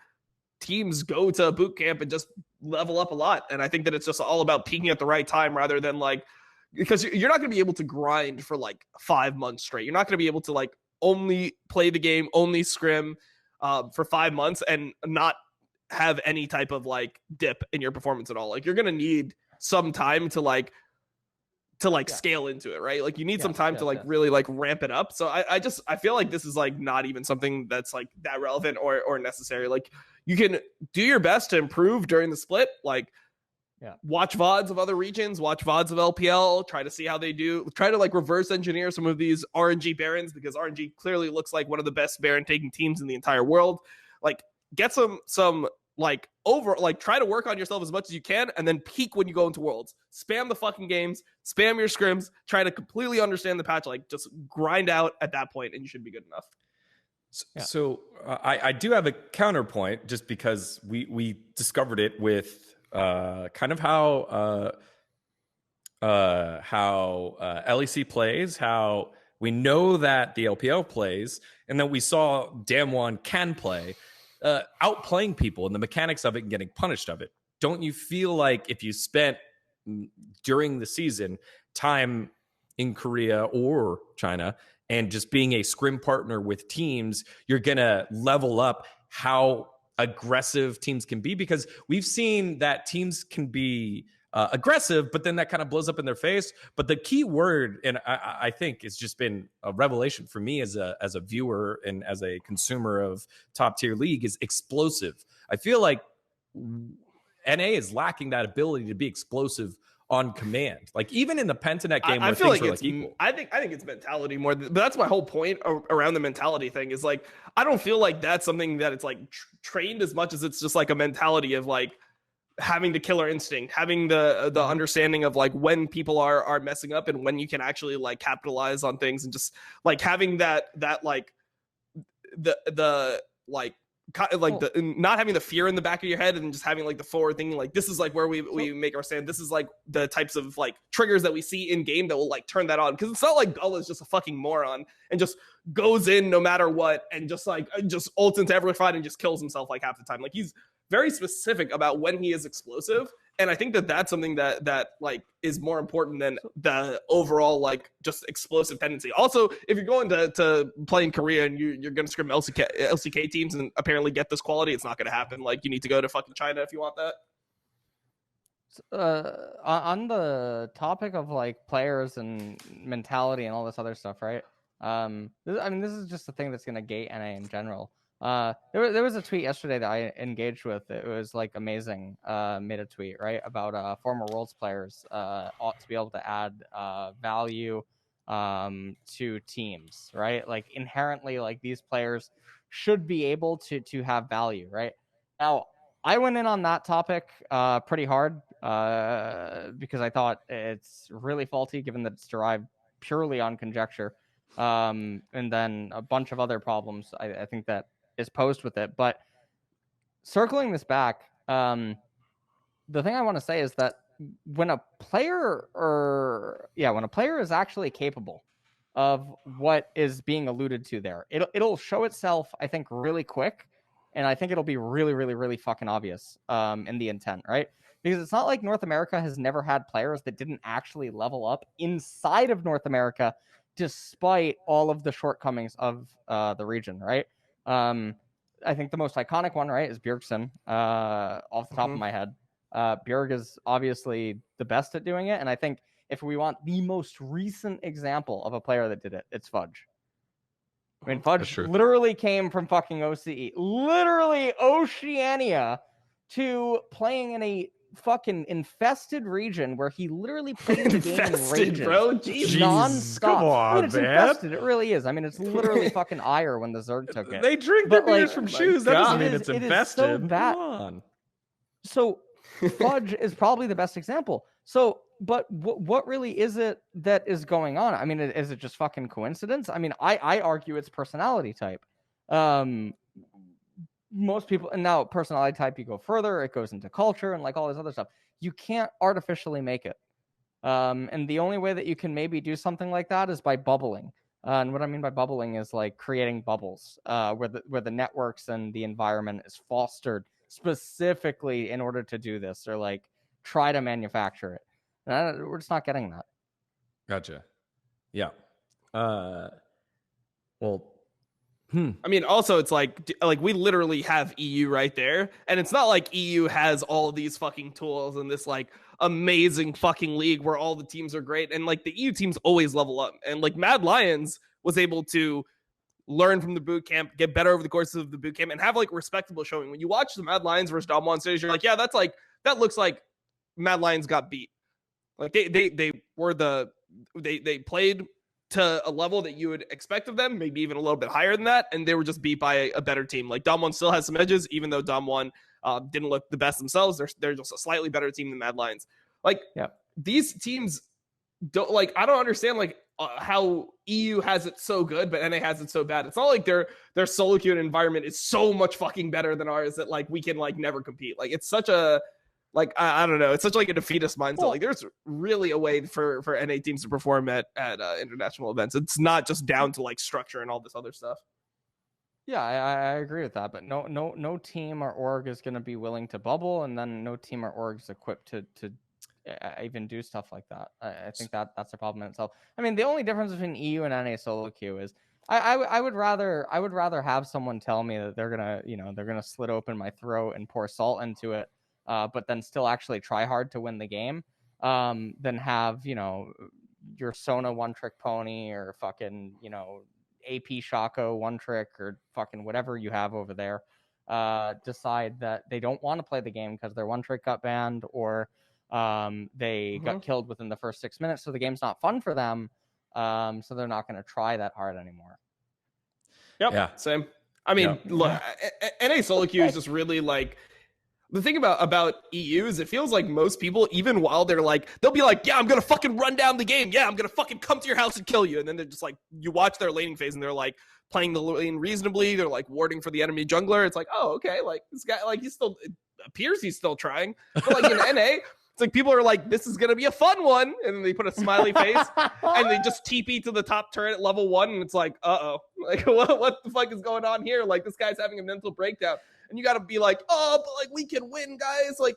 teams go to boot camp and just level up a lot. And I think that it's just all about peaking at the right time rather than like, because you're not going to be able to grind for like 5 months straight. You're not going to be able to like only play the game, only scrim for 5 months and not have any type of like dip in your performance at all. Like you're going to need some time to scale into it, right? Like you need some time to like really like ramp it up. So I feel like this is like not even something that's like that relevant or necessary. Like you can do your best to improve during the split. Like watch VODs of other regions, watch VODs of LPL, try to see how they do, try to like reverse engineer some of these RNG Barons because RNG clearly looks like one of the best Baron taking teams in the entire world. Like get some like try to work on yourself as much as you can and then peak when you go into Worlds. Spam the fucking games, spam your scrims, try to completely understand the patch, like just grind out at that point and you should be good enough. So I do have a counterpoint just because we discovered it with kind of how LEC plays, how we know that the LPL plays, and then we saw Damwon can play. Outplaying people and the mechanics of it and getting punished of it. Don't you feel like if you spent during the season time in Korea or China and just being a scrim partner with teams, you're going to level up how aggressive teams can be? Because we've seen that teams can be aggressive, but then that kind of blows up in their face. But the key word, and I think it's just been a revelation for me as a viewer and as a consumer of top tier league, is explosive. I feel like NA is lacking that ability to be explosive on command. Like even in the Pentanet game, I feel like it's equal. I think it's mentality more. But that's my whole point around the mentality thing is like I don't feel like that's something that it's like trained as much as it's just like a mentality of like having the killer instinct, having the understanding of like when people are messing up and when you can actually like capitalize on things and just like having that like the like the not having the fear in the back of your head and just having like the forward thinking like this is like where we make our stand. This is like the types of like triggers that we see in game that will like turn that on, because it's not like Gull is just a fucking moron and just goes in no matter what and just ults into every fight and just kills himself like half the time. Like he's very specific about when he is explosive, and I think that that's something that like is more important than the overall like just explosive tendency. Also, if you're going to play in Korea and you're going to scrim LCK teams and apparently get this quality, it's not going to happen. Like you need to go to fucking China if you want that. On the topic of like players and mentality and all this other stuff, right? This is just a thing that's going to gate NA in general. There was a tweet yesterday that I engaged with. It was like amazing. Made a tweet right about former Worlds players ought to be able to add value to teams, right? Like inherently, like these players should be able to have value, right? Now, I went in on that topic pretty hard because I thought it's really faulty, given that it's derived purely on conjecture. and then a bunch of other problems I think that is posed with it. But circling this back, the thing I want to say is that when a player is actually capable of what is being alluded to there, it'll show itself, I think, really quick, and I think it'll be really, really, really fucking obvious in the intent, right? Because it's not like North America has never had players that didn't actually level up inside of North America, despite all of the shortcomings of the region, right? I think the most iconic one, right, is Bjergsen, off the top of my head. Bjerg is obviously the best at doing it, and I think if we want the most recent example of a player that did it, it's Fudge. I mean, Fudge literally came from fucking OCE, literally Oceania, to playing in a fucking infested region where he literally played the game in rages, bro. non-stop. Come on, I mean, it's man. Infested. It really is. I mean, it's literally fucking ire when the Zerg took it. They drink their beers from shoes. That doesn't mean it's infested. So bad. Come on. So Fudge is probably the best example. So, but what really is it that is going on? I mean, is it just fucking coincidence? I mean, I argue it's personality type. Most people, and now personality type, you go further, it goes into culture and like all this other stuff. You can't artificially make it. And the only way that you can maybe do something like that is by bubbling. And what I mean by bubbling is like creating bubbles where the networks and the environment is fostered specifically in order to do this, or like try to manufacture it. And we're just not getting that. Gotcha. Yeah. Well, I mean, also it's like we literally have EU right there, and it's not like EU has all of these fucking tools and this like amazing fucking league where all the teams are great, and like the EU teams always level up, and like Mad Lions was able to learn from the boot camp, get better over the course of the boot camp, and have like respectable showing. When you watch the Mad Lions versus Damonte stage, you're like, yeah, that looks like Mad Lions got beat. Like they played to a level that you would expect of them, maybe even a little bit higher than that, and they were just beat by a better team. Like Dom1 still has some edges, even though Dom1 didn't look the best themselves. They're just a slightly better team than Mad Lions. Like these teams don't like. I don't understand like how EU has it so good, but NA has it so bad. It's not like their solo queue environment is so much fucking better than ours that like we can like never compete. Like it's such a like I don't know. It's such like a defeatist mindset. Well, like there's really a way for NA teams to perform at international events. It's not just down to like structure and all this other stuff. Yeah, I agree with that. But no team or org is going to be willing to bubble, and then no team or org is equipped to even do stuff like that. I think that's a problem in itself. I mean, the only difference between EU and NA solo queue is I would rather have someone tell me that they're gonna slit open my throat and pour salt into it. But then still actually try hard to win the game, than have, your Sona one trick pony or fucking, AP Shaco one trick or fucking whatever you have over there, decide that they don't want to play the game because their one trick got banned, or they got killed within the first 6 minutes. So the game's not fun for them. So they're not going to try that hard anymore. Yep. Yeah. Same. I mean, look, NA solo queue is just really like, the thing about EU is it feels like most people, even while they'll be like, yeah, I'm going to fucking run down the game. Yeah, I'm going to fucking come to your house and kill you. And then they're just like, you watch their laning phase and they're like playing the lane reasonably. They're like warding for the enemy jungler. It's like, oh, okay. Like this guy, like it appears he's still trying. But like in NA, it's like people are like, this is going to be a fun one. And then they put a smiley face and they just TP to the top turret at level 1. And it's like, uh-oh. Like what the fuck is going on here? Like this guy's having a mental breakdown. And you got to be like, oh, but like we can win, guys. Like,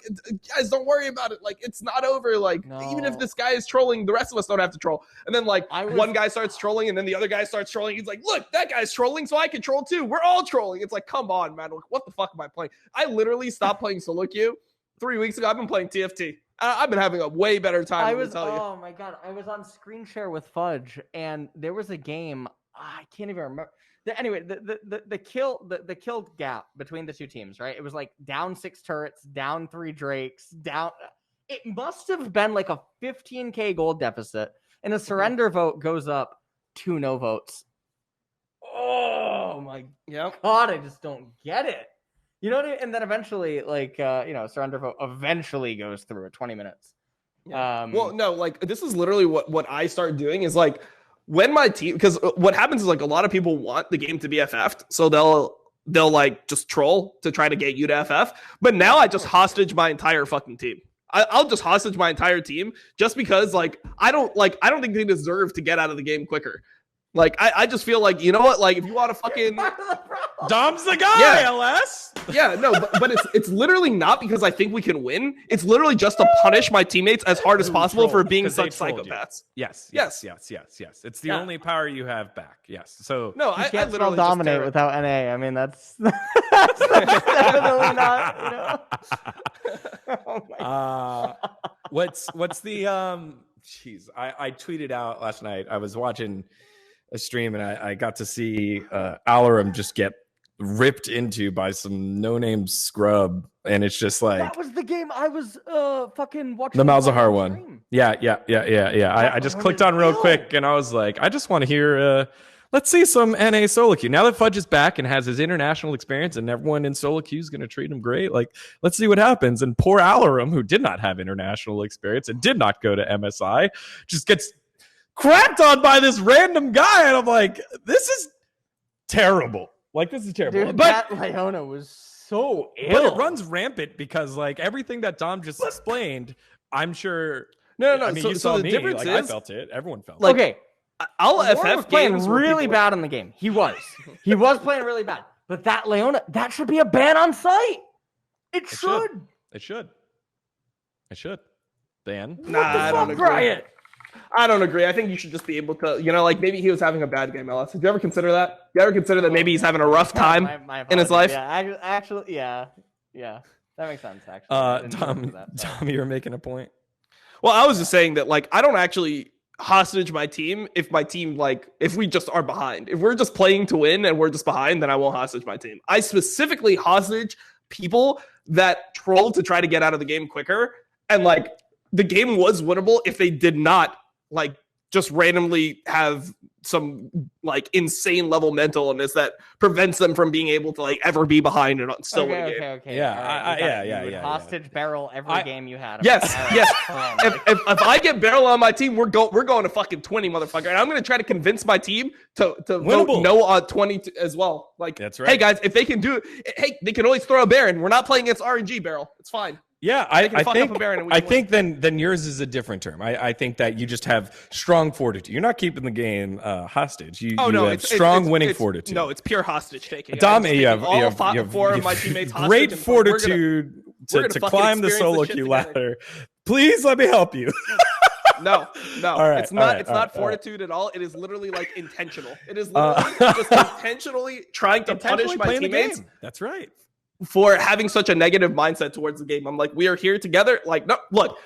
guys, don't worry about it. Like, it's not over. Like, even if this guy is trolling, the rest of us don't have to troll. And then like one guy starts trolling, and then the other guy starts trolling. He's like, look, that guy's trolling, so I can troll too. We're all trolling. It's like, come on, man. Like, what the fuck am I playing? I literally stopped playing solo queue 3 weeks ago. I've been playing TFT. I've been having a way better time. Oh my god, I was on screen share with Fudge, and there was a game. I can't even remember. Anyway, the kill gap between the two teams, right? It was like down 6 turrets, down 3 drakes, down. It must have been like a 15k gold deficit, and a surrender vote goes up 2 no votes. Oh my god, I just don't get it. You know what I mean? And then eventually, like, surrender vote eventually goes through at 20 minutes. Yeah. Well, no, like this is literally what I start doing is like, when my team, because what happens is like a lot of people want the game to be FF'd, so they'll like just troll to try to get you to FF. But now I just hostage my entire fucking team. I'll just hostage my entire team just because like I don't think they deserve to get out of the game quicker. Like I just feel like, you know what, like if you want to fucking Dom's the guy, LS. Yeah, no, but it's literally not because I think we can win. It's literally just to punish my teammates as hard as possible for being such psychopaths. Yes. It's the only power you have back. Yes. So no, I can't spell dominate without NA. I mean, that's definitely not. You know. Oh my God. What's the Jeez, I tweeted out last night. I was watching a stream and I got to see Alarum just get ripped into by some no-name scrub, and it's just like that was the game I was fucking watching. The Malzahar one. Yeah. I just clicked on real quick and I was like, I just want to hear let's see some NA solo queue. Now that Fudge is back and has his international experience and everyone in solo queue is going to treat him great, like let's see what happens. And poor Alarum, who did not have international experience and did not go to MSI, just gets crapped on by this random guy, and I'm like, this is terrible. Like, this is terrible. Dude, but that Leona was so ill. But it runs rampant because, like, everything that Dom just explained, I'm sure. No. I mean, so, you saw the me. difference Like, is, I felt it. Everyone felt like, it. Okay. All Warren was FF playing games really bad in the game. He was playing really bad. But that Leona, that should be a ban on site. It should. It should. Ban. Nah, I don't agree. Riot? I don't agree. I think you should just be able to, you know, like maybe he was having a bad game, LS. Did you ever consider that? You ever consider that maybe he's having a rough time in his life? Yeah, actually, yeah. That makes sense, actually. Tom, you were making a point. Well, I was just saying that, like, I don't actually hostage my team if my team, like, if we just are behind. If we're just playing to win and we're just behind, then I won't hostage my team. I specifically hostage people that troll to try to get out of the game quicker. And, like, the game was winnable if they did not, like, just randomly have some, like, insane level mental illness that prevents them from being able to, like, ever be behind and still win a game. Okay. Yeah, yeah. Hostage barrel every game you had. Yes. If I get barrel on my team, we're going to fucking 20, motherfucker. And I'm going to try to convince my team to vote no on 20 as well. Like, that's right. Hey, guys, if they can do it, hey, they can always throw a Baron. We're not playing against RNG barrel. It's fine. Yeah, I think then yours is a different term. I think that you just have strong fortitude. You're not keeping the game hostage. You have strong winning fortitude. No, it's pure hostage taking. Dom, you have four of my teammates hostage. Great fortitude to climb the solo queue ladder. Please let me help you. No. Right, it's not fortitude at all. It is literally like intentional. It is literally just intentionally trying to punish my teammates. That's right. For having such a negative mindset towards the game. I'm like, we are here together. Like, no, look,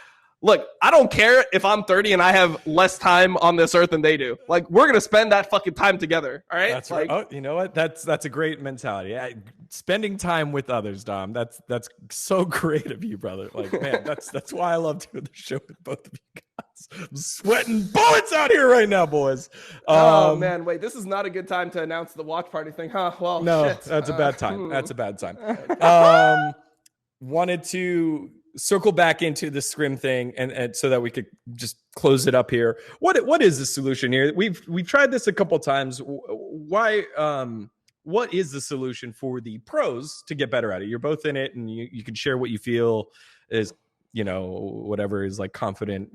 I don't care if I'm 30 and I have less time on this earth than they do. Like, we're going to spend that fucking time together. All right. That's right. Oh, you know what? That's a great mentality. Spending time with others, Dom. That's so great of you, brother. Like, man, that's why I love doing the show with both of you guys. I'm sweating bullets out here right now, boys. Oh man, wait, this is not a good time to announce the watch party thing, huh? Well, no, shit. That's a bad time. That's a bad time. Wanted to circle back into the scrim thing and so that we could just close it up here. What is the solution here? We've tried this a couple times. Why? What is the solution for the pros to get better at it? You're both in it, and you can share what you feel is, you know, whatever is like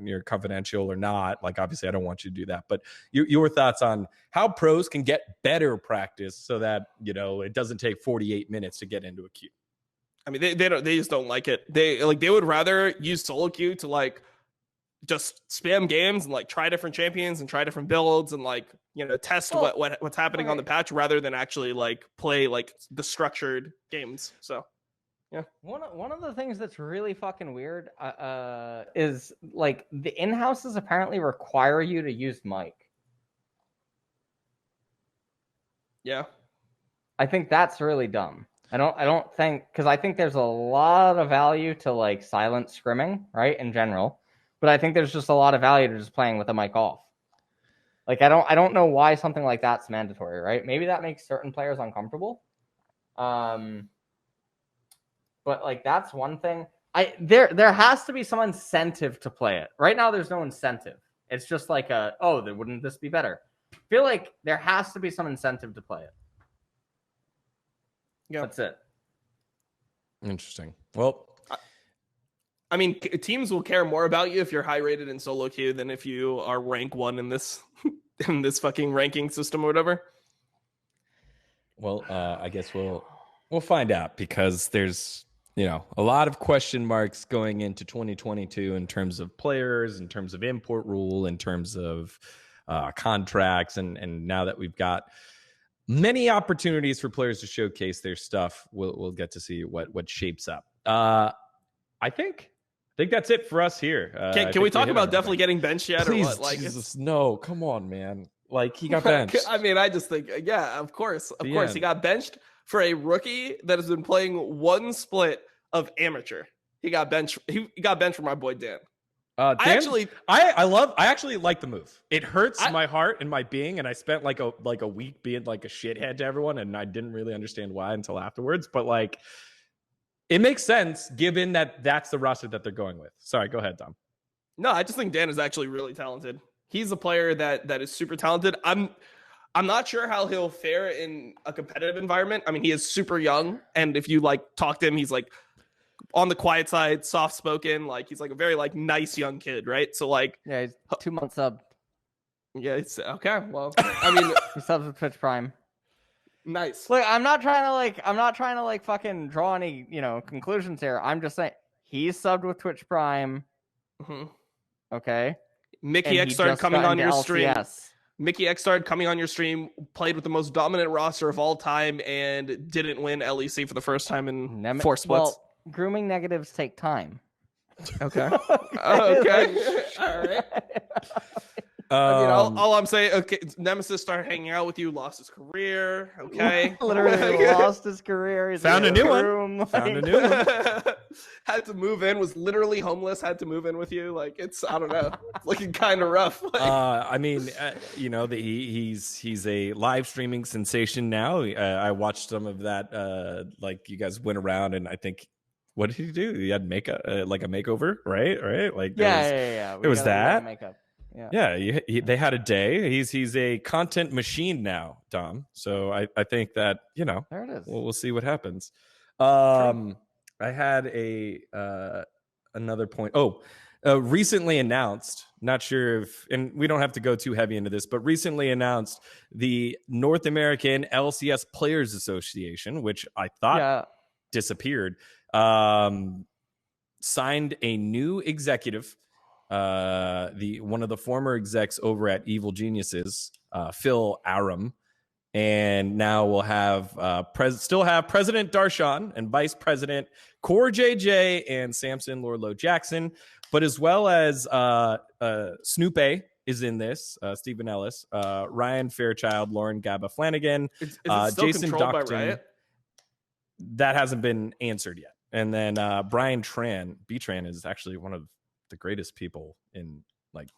you're confidential or not. Like, obviously I don't want you to do that, but your thoughts on how pros can get better practice so that, you know, it doesn't take 48 minutes to get into a queue. I mean, they just don't like it. They would rather use solo queue to like just spam games and like try different champions and try different builds and like, you know, test what's happening on the patch rather than actually like play like the structured games. So yeah. One of the things that's really fucking weird is like the in-houses apparently require you to use mic. Yeah. I think that's really dumb. I don't think, because I think there's a lot of value to like silent scrimming, right, in general. But I think there's just a lot of value to just playing with the mic off. Like I don't know why something like that's mandatory, right? Maybe that makes certain players uncomfortable. But like that's one thing. There has to be some incentive to play it. Right now there's no incentive. It's just like wouldn't this be better? feel like there has to be some incentive to play it. Yeah, that's it. Interesting. Well, I mean, teams will care more about you if you're high rated in solo queue than if you are rank 1 in this in this fucking ranking system or whatever. Well, I guess we'll find out, because there's, you know, a lot of question marks going into 2022 in terms of players, in terms of import rule, in terms of contracts, and now that we've got many opportunities for players to showcase their stuff, we'll get to see what shapes up. I think that's it for us here. Can we talk about definitely getting benched yet? Please, or what? Like, Jesus, no, come on, man. Like, he got benched. I mean, I just think, yeah, of course, he got benched for a rookie that has been playing one split of amateur. He got benched. He got benched for my boy Dan. Dan, I actually like the move. It hurts my heart and my being, and I spent like a week being like a shithead to everyone, and I didn't really understand why until afterwards. But like, it makes sense given that that's the roster that they're going with. Sorry, go ahead, Dom. No, I just think Dan is actually really talented. He's a player that is super talented. I'm not sure how he'll fare in a competitive environment. I mean, he is super young, and if you like talk to him, he's like on the quiet side, soft spoken. Like, he's like a very like nice young kid, right? So like, yeah, he's 2 months sub. Yeah, it's okay. Well, I mean, he subs with Twitch Prime. Nice. Look, I'm not trying to fucking draw any, conclusions here. I'm just saying he's subbed with Twitch Prime. Mm-hmm. Okay. Mickey X started coming on your stream. Mickey X started coming on your stream, played with the most dominant roster of all time, and didn't win LEC for the first time in 4 splits. Well, grooming negatives take time. Okay. Okay. All right. I mean, all I'm saying, okay, Nemesis started hanging out with you, lost his career. Okay. Literally lost his career. He's found a new one. Found a new one. Had to move in, was literally homeless, had to move in with you. Like, it's, I don't know, it's looking kind of rough. Like, I mean, he's a live streaming sensation now. I watched some of that. Like, you guys went around, and I think, what did he do? He had makeup, like a makeover, right? Like, yeah. It was that makeup. Yeah, they had a day. He's a content machine now, Dom. So I think that, there it is. We'll see what happens. I had another point. Recently announced, not sure if, and we don't have to go too heavy into this, but recently announced the North American LCS Players Association, which I thought disappeared, signed a new executive. One of the former execs over at Evil Geniuses, Phil Aram, and now we'll have still have President Darshan and Vice President Core JJ and Samson Lordlow Jackson, but as well as Snoop A is in this, Stephen Ellis, Ryan Fairchild, Lauren Gabba Flanagan, is it still Jason controlled by Docton. Riot? That hasn't been answered yet. And then Brian Tran, B-Tran, is actually one of the greatest people in like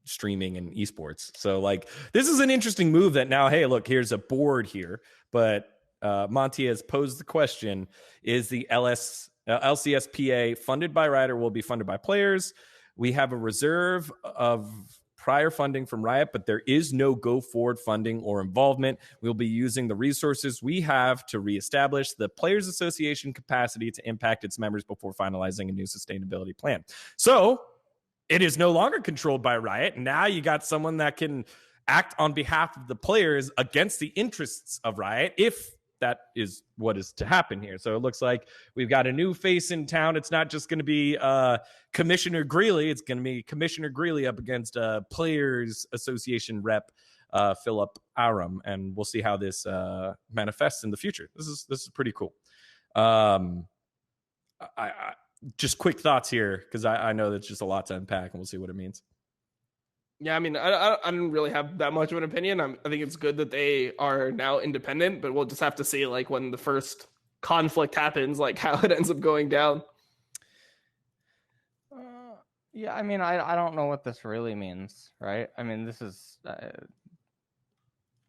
streaming and esports. So like, this is an interesting move that now, hey, look, here's a board here, but Monty has posed the question: is the LCSPA funded by Riot or will be funded by players? We have a reserve of prior funding from Riot, but there is no go forward funding or involvement. We'll be using the resources we have to reestablish the Players Association capacity to impact its members before finalizing a new sustainability plan. So it is no longer controlled by Riot. Now you got someone that can act on behalf of the players against the interests of Riot, if that is what is to happen here. So it looks like we've got a new face in town. It's not just going to be Commissioner Greeley. It's going to be Commissioner Greeley up against Players Association rep Philip Aram, and we'll see how this manifests in the future. This is pretty cool. I just quick thoughts here, because I know that's just a lot to unpack, and we'll see what it means. Yeah, I mean, I don't really have that much of an opinion. I think it's good that they are now independent, but we'll just have to see, like, when the first conflict happens, like how it ends up going down. Yeah, I mean, I don't know what this really means, right? I mean, this is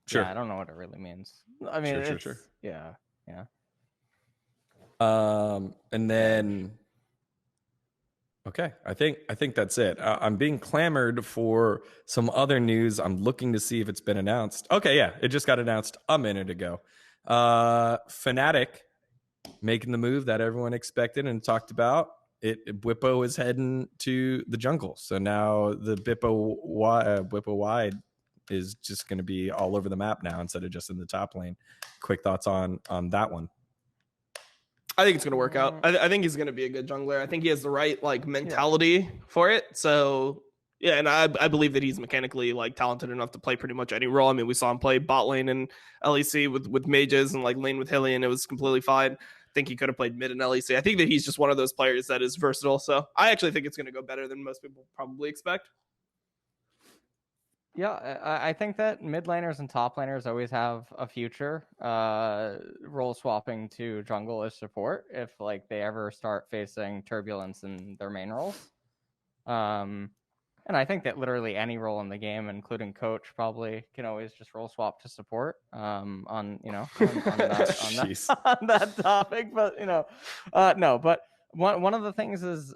sure. Yeah, I don't know what it really means. I mean, sure. Yeah. And then, Okay, I think that's it. I'm being clamored for some other news. I'm looking to see if it's been announced. Okay, yeah, it just got announced a minute ago. Fnatic making the move that everyone expected and talked about. Bwipo is heading to the jungle, so now the Bwipo wide is just going to be all over the map now instead of just in the top lane. Quick thoughts on that one? I think it's going to work out. I think he's going to be a good jungler. I think he has the right like mentality for it. So yeah, and I believe that he's mechanically like talented enough to play pretty much any role. I mean, we saw him play bot lane and LEC with mages and like lane with Hilly, and it was completely fine. I think he could have played mid and LEC. I think that he's just one of those players that is versatile. So I actually think it's going to go better than most people probably expect. Yeah, I think that mid laners and top laners always have a future. Role swapping to jungle as support if like they ever start facing turbulence in their main roles. And I think that literally any role in the game, including coach, probably can always just role swap to support. On that topic, but no. But one of the things is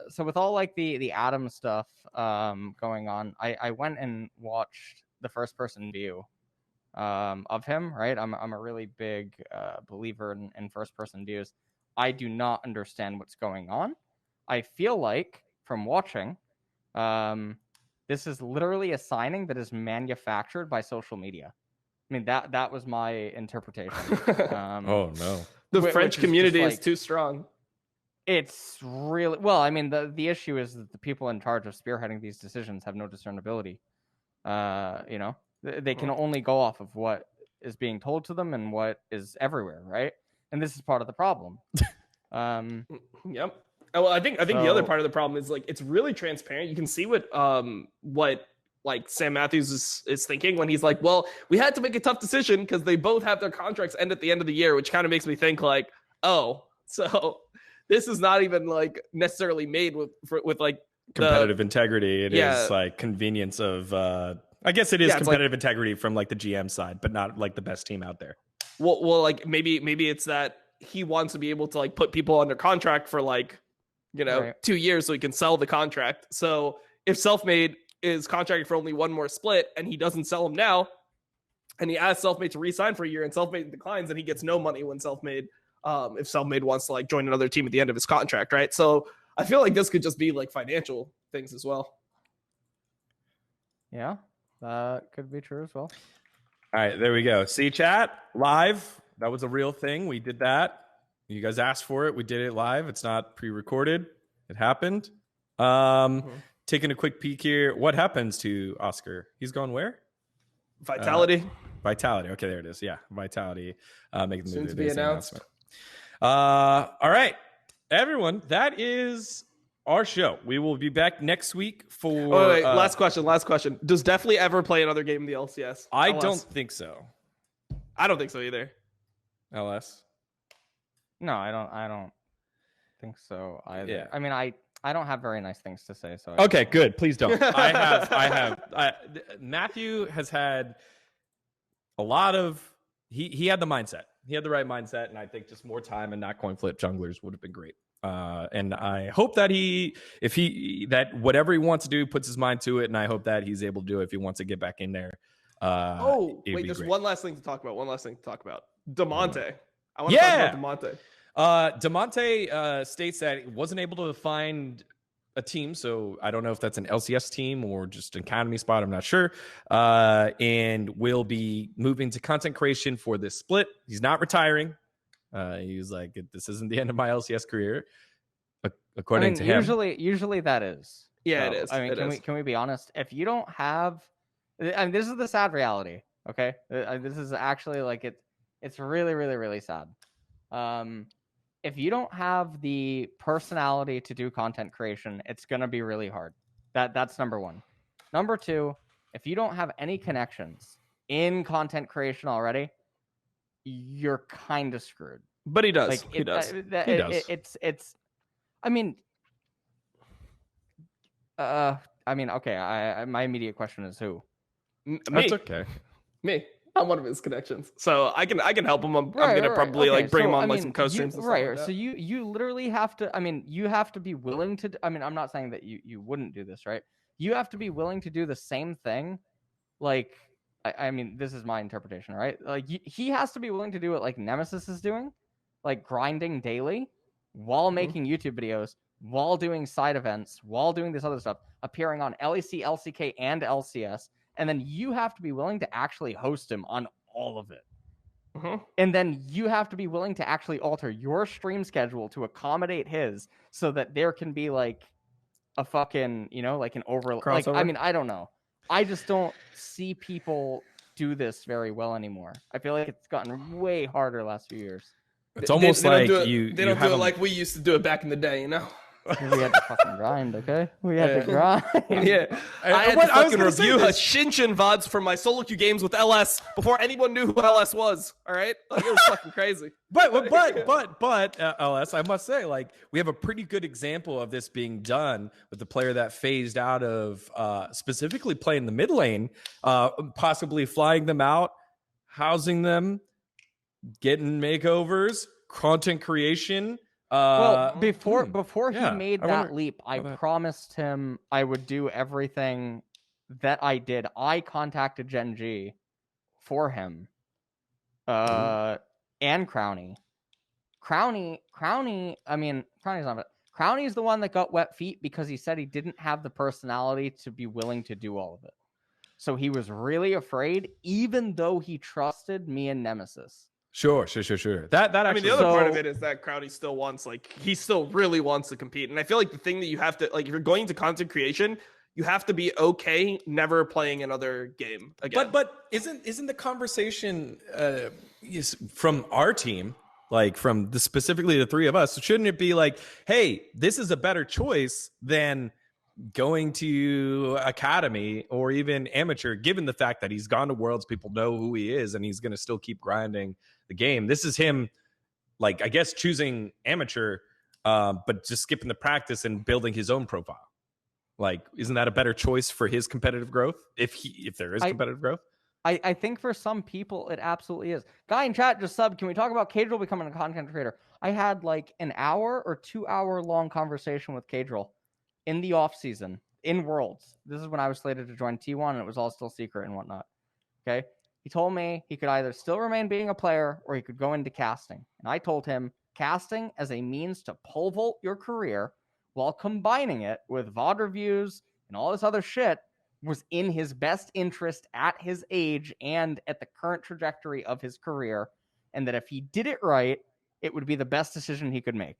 so with all like the Adam stuff going on, I went and watched the first person view of him, right? I'm a really big believer in first person views. I do not understand what's going on. I feel like from watching, this is literally a signing that is manufactured by social media. I mean, that was my interpretation. Oh no, the French community is too strong. It's really well. I mean, the issue is that the people in charge of spearheading these decisions have no discernibility. They can only go off of what is being told to them and what is everywhere, right? And this is part of the problem. Yep. Well, I think the other part of the problem is like it's really transparent. You can see what like Sam Matthews is thinking when he's like, well, we had to make a tough decision because they both have their contracts end at the end of the year, which kind of makes me think like, oh, so this is not even like necessarily made with like competitive integrity. It is like convenience of I guess it is competitive integrity from like the GM side, but not like the best team out there. Well, like maybe it's that he wants to be able to like put people under contract for like 2 years so he can sell the contract. So if Selfmade is contracted for only one more split and he doesn't sell him now, and he asks Selfmade to re-sign for a year and Selfmade declines, and he gets no money when Selfmade if Selfmade wants to like join another team at the end of his contract, right? So I feel like this could just be like financial things as well. Yeah, that could be true as well. All right, there we go. See, chat live. That was a real thing. We did that. You guys asked for it. We did it live. It's not pre-recorded. It happened. Taking a quick peek here. What happens to Oscar? He's gone where? Vitality. Vitality. Okay, there it is. Yeah, Vitality. Making the soon to be announced. All right, everyone. That is our show. We will be back next week for. Oh, wait. Last question. Does Definitely ever play another game in the LCS? I don't think so. I don't think so either. LS. No, I don't think so either. Yeah. I mean, I don't have very nice things to say. So okay, good. Please don't. I have. Matthew has had a lot of. He had the mindset. He had the right mindset, and I think just more time and not coin flip junglers would have been great. And I hope that that whatever he wants to do puts his mind to it, and I hope that he's able to do it if he wants to get back in there. There's one last thing to talk about. Damonte. I want to talk about Damonte. Damonte states that he wasn't able to find a team, so I don't know if that's an LCS team or just an academy spot. I'm not sure. And will be moving to content creation for this split. He's not retiring. He was like, "This isn't the end of my LCS career." According to him, usually that is. Yeah, so, it is. I mean, can we be honest? If you don't have, I mean, this is the sad reality. Okay, this is actually like it's really, really, really sad. If you don't have the personality to do content creation, it's gonna be really hard. That's number one. Number two, if you don't have any connections in content creation already, you're kind of screwed. But he does. He does. It's. I mean, okay. My immediate question is who? Me. That's okay. Me. I'm one of his connections, so I can help him. I'm gonna probably Okay, like bring so, him on I like mean, some co-streams and stuff right. like that. So you literally have to. I mean, you have to be willing to. I mean, I'm not saying that you wouldn't do this, right? You have to be willing to do the same thing. Like, I mean, this is my interpretation, right? Like, he has to be willing to do it like Nemesis is doing, like grinding daily, while making YouTube videos, while doing side events, while doing this other stuff, appearing on LEC, LCK, and LCS. And then you have to be willing to actually host him on all of it. And then you have to be willing to actually alter your stream schedule to accommodate his, so that there can be like a fucking, like an like, I mean, I don't know. I just don't see people do this very well anymore. I feel like it's gotten way harder last few years. It's almost they like don't do you. They don't do it like we used to do it back in the day, you know. We had to fucking grind, okay? We had to grind. Yeah, I had to fucking review a Shinshin VODs for my solo queue games with LS before anyone knew who LS was. All right, like, it was fucking crazy. But LS, I must say, like, we have a pretty good example of this being done with the player that phased out of specifically playing the mid lane, possibly flying them out, housing them, getting makeovers, content creation. Well, before he made that leap, I promised him I would do everything that I did. I contacted Gen G for him, and Crowny. I mean, Crowny's not. Crowny's the one that got wet feet because he said he didn't have the personality to be willing to do all of it. So he was really afraid, even though he trusted me and Nemesis. Sure. That actually, I mean, the other part of it is that Crowdy still wants, like, he still really wants to compete. And I feel like the thing that you have to, like, if you're going to content creation, you have to be okay never playing another game again. But isn't the conversation from our team, like from specifically the three of us, shouldn't it be like, hey, this is a better choice than going to academy or even amateur, given the fact that he's gone to worlds, people know who he is, and he's going to still keep grinding the game. This is him, like, I guess, choosing amateur, but just skipping the practice and building his own profile. Like, isn't that a better choice for his competitive growth? If there is competitive growth? I think for some people it absolutely is. Guy in chat just subbed. Can we talk about Cadril becoming a content creator? I had like an hour or 2 hour long conversation with Cadril in the off season in Worlds. This is when I was slated to join T1 and it was all still secret and whatnot. Okay. He told me he could either still remain being a player or he could go into casting. And I told him casting as a means to pole vault your career while combining it with VOD reviews and all this other shit was in his best interest at his age and at the current trajectory of his career. And that if he did it right, it would be the best decision he could make.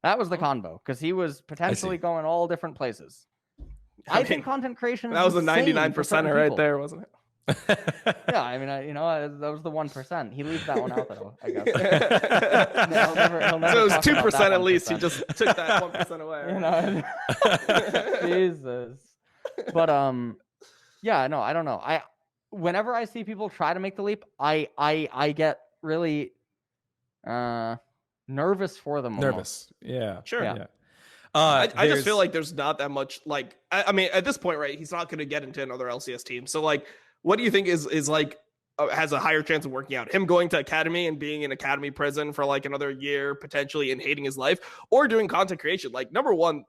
That was the convo, because he was potentially going all different places. I think content creation. That was the 99%er right there, wasn't it? Yeah, I mean, that was the 1%. He leaves that one out, though, I guess. He'll never so it was 2% at least. He just took that 1% away. Right? Jesus. But yeah, no, I don't know. Whenever I see people try to make the leap, I get really nervous for them. Nervous, yeah, sure, yeah. I just feel like there's not that much. Like, I mean, at this point, right? He's not going to get into another LCS team. So, like, what do you think is like has a higher chance of working out? Him going to academy and being in academy prison for like another year potentially and hating his life, or doing content creation? Like, number one,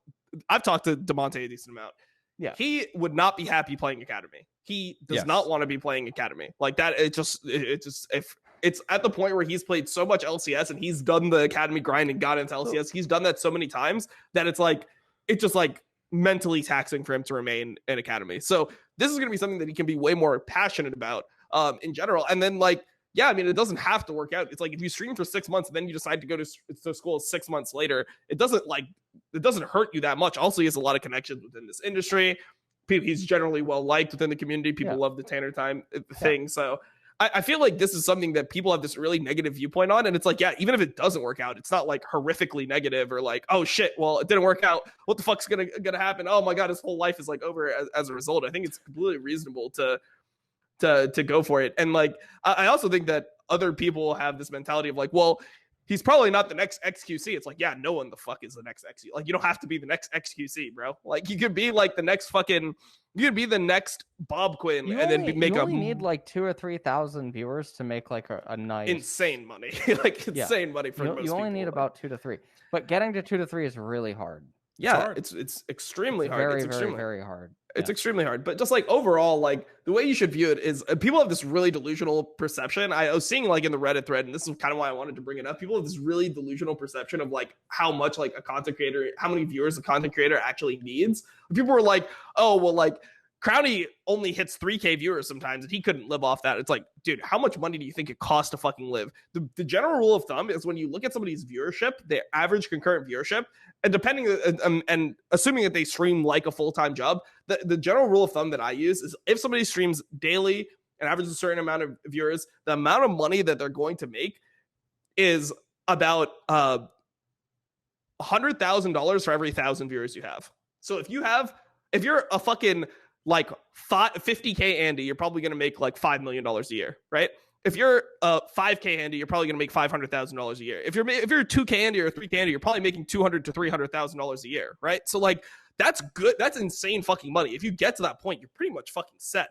I've talked to Damonte a decent amount. Yeah, he would not be happy playing academy. He does not want to be playing academy like that. It just if it's at the point where he's played so much LCS and he's done the academy grind and got into LCS, he's done that so many times that it's just like mentally taxing for him to remain in academy. So this is going to be something that he can be way more passionate about in general. And then, like, yeah, I mean, it doesn't have to work out. It's like if you stream for 6 months and then you decide to go to school 6 months later, it doesn't hurt you that much. Also, he has a lot of connections within this industry. He's generally well liked within the community. People love the Tanner time thing. So I feel like this is something that people have this really negative viewpoint on. And it's like, yeah, even if it doesn't work out, it's not like horrifically negative or like, oh shit, well, it didn't work out. What the fuck's gonna happen? Oh my God, his whole life is like over as a result. I think it's completely reasonable to go for it. And like, I also think that other people have this mentality of like, well, he's probably not the next XQC. It's like, yeah, no one the fuck is the next XQC. Like, you don't have to be the next XQC, bro. Like, you could be like the next fucking, you could be the next Bob Quinn you only need like 2,000 or 3,000 viewers to make like a nice insane money, like insane money for most people. You only need about 2 to 3, but getting to 2 to 3 is really hard. Yeah, it's extremely hard. It's extremely very hard. It's extremely hard. But just like overall, like the way you should view it is people have this really delusional perception. I was seeing like in the Reddit thread, and this is kind of why I wanted to bring it up. People have this really delusional perception of like how much like a content creator, how many viewers a content creator actually needs. People were like, oh, well, like Crowny only hits 3K viewers sometimes, and he couldn't live off that. It's like, dude, how much money do you think it costs to fucking live? The general rule of thumb is when you look at somebody's viewership, their average concurrent viewership, and depending and assuming that they stream like a full-time job, the general rule of thumb that I use is if somebody streams daily and averages a certain amount of viewers, the amount of money that they're going to make is about $100,000 for every 1,000 viewers you have. So if you're a fucking like 50K Andy, you're probably going to make like $5 million a year, right? If you're 5K Andy, you're probably going to make $500,000 a year. If you're 2K Andy or 3K Andy, you're probably making $200,000 to $300,000 a year, right? So like that's good. That's insane fucking money. If you get to that point, you're pretty much fucking set.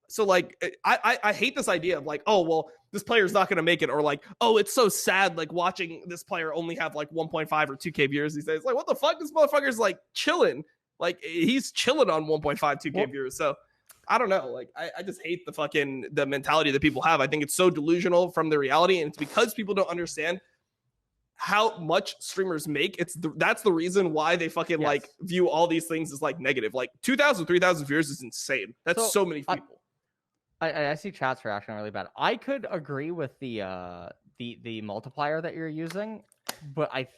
So like I hate this idea of like, oh well, this player's not going to make it, or like, oh, it's so sad like watching this player only have like 1.5 or 2K viewers these days. Like, what the fuck? This motherfucker's like chilling. Like he's chilling on 1.5, 2K viewers. So I don't know. Like I just hate the mentality that people have. I think it's so delusional from the reality, and it's because people don't understand how much streamers make. That's the reason why they fucking like view all these things as like negative. Like 2,000, 3,000 viewers is insane. That's so many people. I see chat's reaction really bad. I could agree with the multiplier that you're using, but I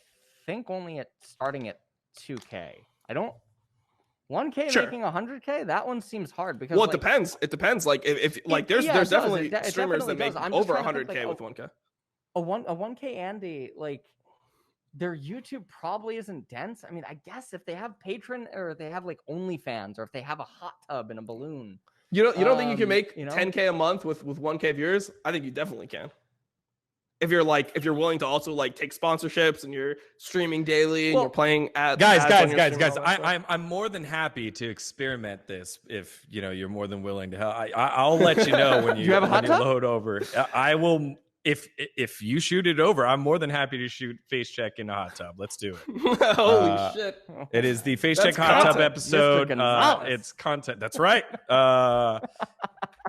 think only starting at 2K. I don't. 1K making 100K, that one seems hard because it depends. It depends. Like if like there's definitely streamers that make over 100K with 1K. A 1K Andy, like their YouTube probably isn't dense. I mean, I guess if they have Patreon or they have like OnlyFans or if they have a hot tub and a balloon. You don't think you can make 10K a month with 1K viewers? I think you definitely can. If you're willing to also like take sponsorships and you're streaming daily and you're playing ads. Guys, I'm more than happy to experiment this if you're more than willing to help. I'll let you know when you, have a hot tub? Load over. I will. If you shoot it over, I'm more than happy to shoot Facecheck in a hot tub. Let's do it. Holy shit! It is the Facecheck hot tub episode. It's content. That's right.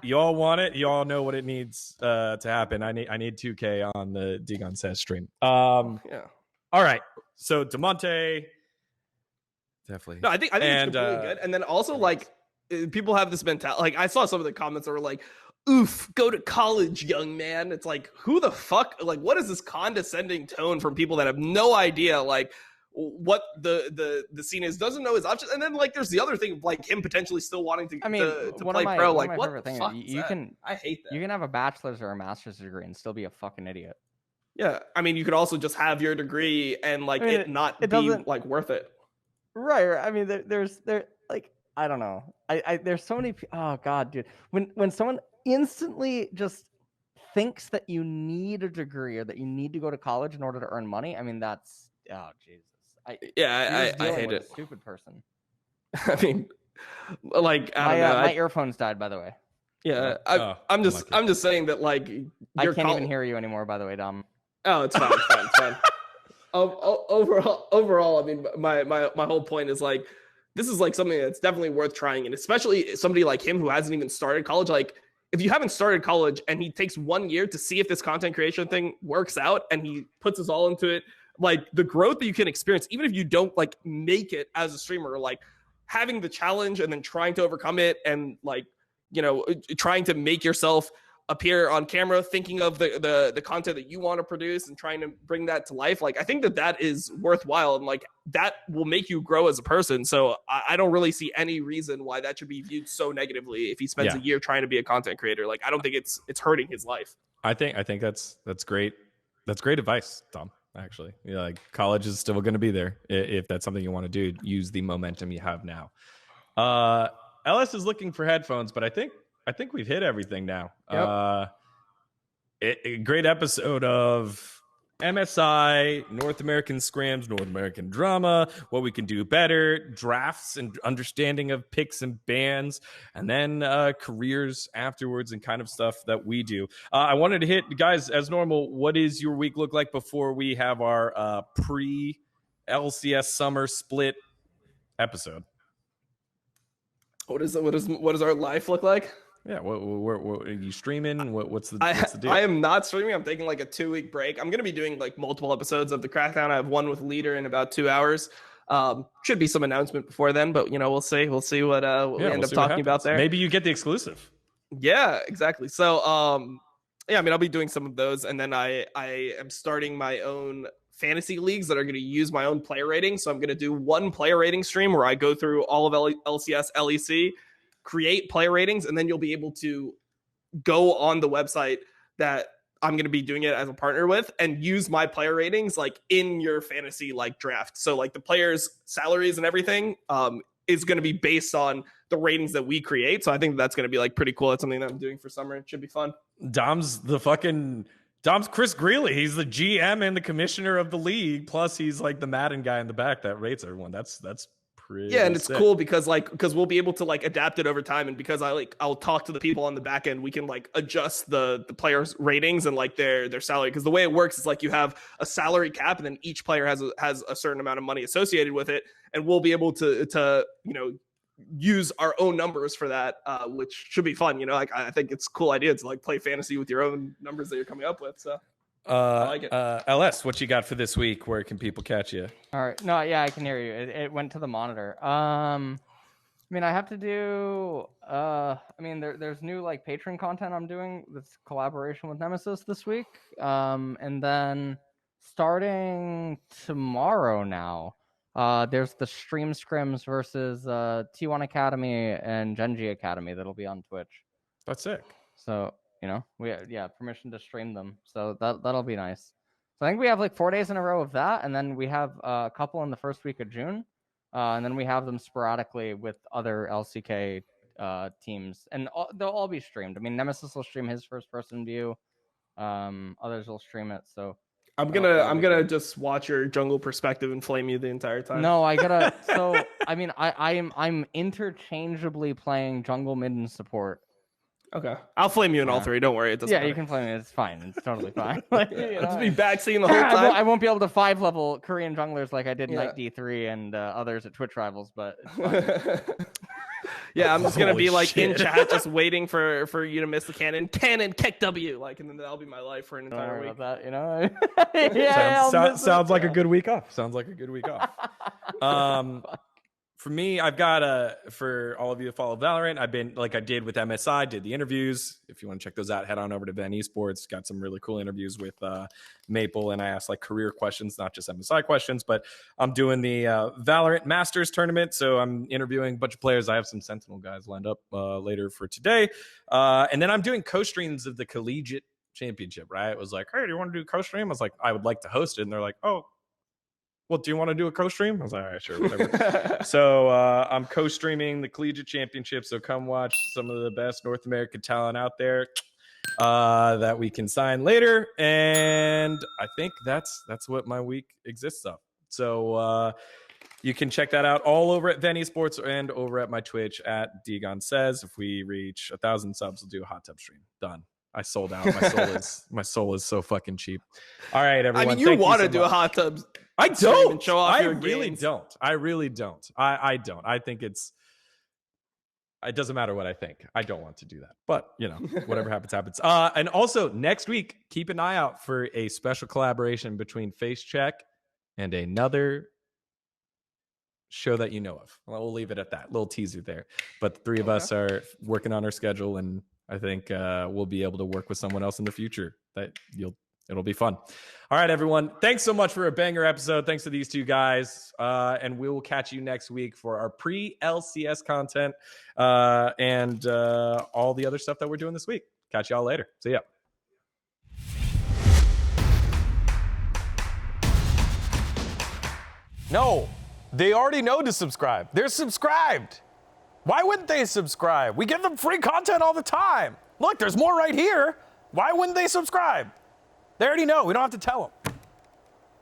You all want it. You all know what it needs to happen. I need 2K on the dGon Says stream. All right. So Damonte, definitely. No, I think it's completely good. And then also like people have this mentality. Like I saw some of the comments that were like, "Oof, go to college, young man." It's like, who the fuck? Like, what is this condescending tone from people that have no idea like what the scene is, doesn't know his options? And then like there's the other thing of like him potentially still wanting to play pro. Like what the fuck? I hate that. You can have a bachelor's or a master's degree and still be a fucking idiot. Yeah, I mean you could also just have your degree and like it not be like worth it. Right. I mean there's like I don't know. I there's so many. Oh god, dude. When someone instantly just thinks that you need a degree or that you need to go to college in order to earn money, I mean that's Jesus. I hate it. Stupid person. I mean, like I don't know. My earphones died, by the way. Yeah, I'm just saying that like I can't even hear you anymore. By the way, Dom. Oh, it's fine. It's fine. Overall, I mean, my whole point is like this is like something that's definitely worth trying, and especially somebody like him who hasn't even started college. Like, if you haven't started college and he takes 1 year to see if this content creation thing works out, and he puts his all into it. Like the growth that you can experience, even if you don't like make it as a streamer, like having the challenge and then trying to overcome it and like, trying to make yourself appear on camera, thinking of the content that you want to produce and trying to bring that to life. Like, I think that is worthwhile and like that will make you grow as a person. So I don't really see any reason why that should be viewed so negatively if he spends a year trying to be a content creator. Like, I don't think it's hurting his life. I think that's great. That's great advice, Tom. Actually, like college is still going to be there if that's something you want to do. Use the momentum you have now. LS is looking for headphones, but I think we've hit everything now. Yep. A great episode of MSI, North American scrims, North American drama, what we can do better, drafts and understanding of picks and bans, and then careers afterwards and kind of stuff that we do. I wanted to hit, guys, as normal, what does your week look like before we have our pre-LCS summer split episode? What does our life look like? Yeah, what are you streaming? What's the deal? I am not streaming. I'm taking like a 2-week break. I'm gonna be doing like multiple episodes of the Crackdown. I have one with Leader in about 2 hours. Should be some announcement before then, but we'll see. We'll see what we end up talking about there. Maybe you get the exclusive. Yeah, exactly. So yeah, I mean, I'll be doing some of those, and then I am starting my own fantasy leagues that are going to use my own player rating. So I'm going to do one player rating stream where I go through all of LCS, LEC, create player ratings, and then you'll be able to go on the website that I'm going to be doing it as a partner with and use my player ratings like in your fantasy like draft. So like the players' salaries and everything is going to be based on the ratings that we create. So I think that's going to be like pretty cool. That's something that I'm doing for summer. It should be fun. Dom's Chris Greeley. He's the GM and the commissioner of the league. Plus he's like the Madden guy in the back that rates everyone. That's pretty and it's sick. Cool because we'll be able to like adapt it over time, and because I'll talk to the people on the back end, we can like adjust the players' ratings and like their salary. Because the way it works is like you have a salary cap, and then each player has a certain amount of money associated with it, and we'll be able to use our own numbers for that, which should be fun. Like I think it's a cool idea to like play fantasy with your own numbers that you're coming up with. So I like it. LS, what you got for this week? Where can people catch you? All right. No, yeah, I can hear you. It went to the monitor. I mean, I have to do. There's new like Patreon content I'm doing with collaboration with Nemesis this week. And then starting tomorrow now, there's the Stream Scrims versus T1 Academy and Genji Academy that'll be on Twitch. That's sick. So we have permission to stream them, so that'll be nice. So I think we have like 4 days in a row of that, and then we have a couple in the first week of June, and then we have them sporadically with other LCK teams, and they'll all be streamed. I mean, Nemesis will stream his first person view, others will stream it. So I'm gonna just watch your jungle perspective and flame you the entire time. No, I gotta. So I mean, I'm interchangeably playing jungle, mid, and support. Okay, I'll flame you in all three. Don't worry, it doesn't matter. You can flame me. It's fine. It's totally fine. Like, I'll just be backseeing the whole time. I won't be able to 5-level Korean junglers like I did Night D3 and others at Twitch Rivals, but it's fine. Yeah, I'm just gonna be like in chat, just waiting for you to miss the cannon, kick W, like, and then that'll be my life for an entire week. About that, sounds like a good week off. Sounds like a good week off. For me, I've got for all of you that follow Valorant, I've been like I did with MSI, did the interviews. If you want to check those out, head on over to VENN Esports. Got some really cool interviews with Maple, and I asked like career questions, not just MSI questions. But I'm doing the Valorant Masters tournament, so I'm interviewing a bunch of players. I have some Sentinel guys lined up later for today, and then I'm doing co-streams of the Collegiate Championship. Right? It was like, hey, do you want to do co-stream? I was like, I would like to host it, and they're like, oh. Well, do you want to do a co-stream? I was like, all right, sure, whatever. So I'm co-streaming the Collegiate Championship. So come watch some of the best North American talent out there that we can sign later. And I think that's what my week exists of. So you can check that out all over at VENN Esports and over at my Twitch at dGon Says. If we reach 1,000 subs, we'll do a hot tub stream. Done. I sold out. My soul is so fucking cheap. All right, everyone. I mean, you want to do a hot tub? I don't. Show off your really gains. don't. I really don't. I don't. I think it doesn't matter what I think. I don't want to do that. But, whatever happens, happens. And also, next week, keep an eye out for a special collaboration between Facecheck and another show that you know of. We'll leave it at that. Little teaser there. But the three of us are working on our schedule, and I think we'll be able to work with someone else in the future that it'll be fun. All right, everyone. Thanks so much for a banger episode. Thanks to these two guys. And we will catch you next week for our pre-LCS content and all the other stuff that we're doing this week. Catch y'all later. See ya. No, they already know to subscribe. They're subscribed. Why wouldn't they subscribe? We give them free content all the time. Look, there's more right here. Why wouldn't they subscribe? They already know. We don't have to tell them.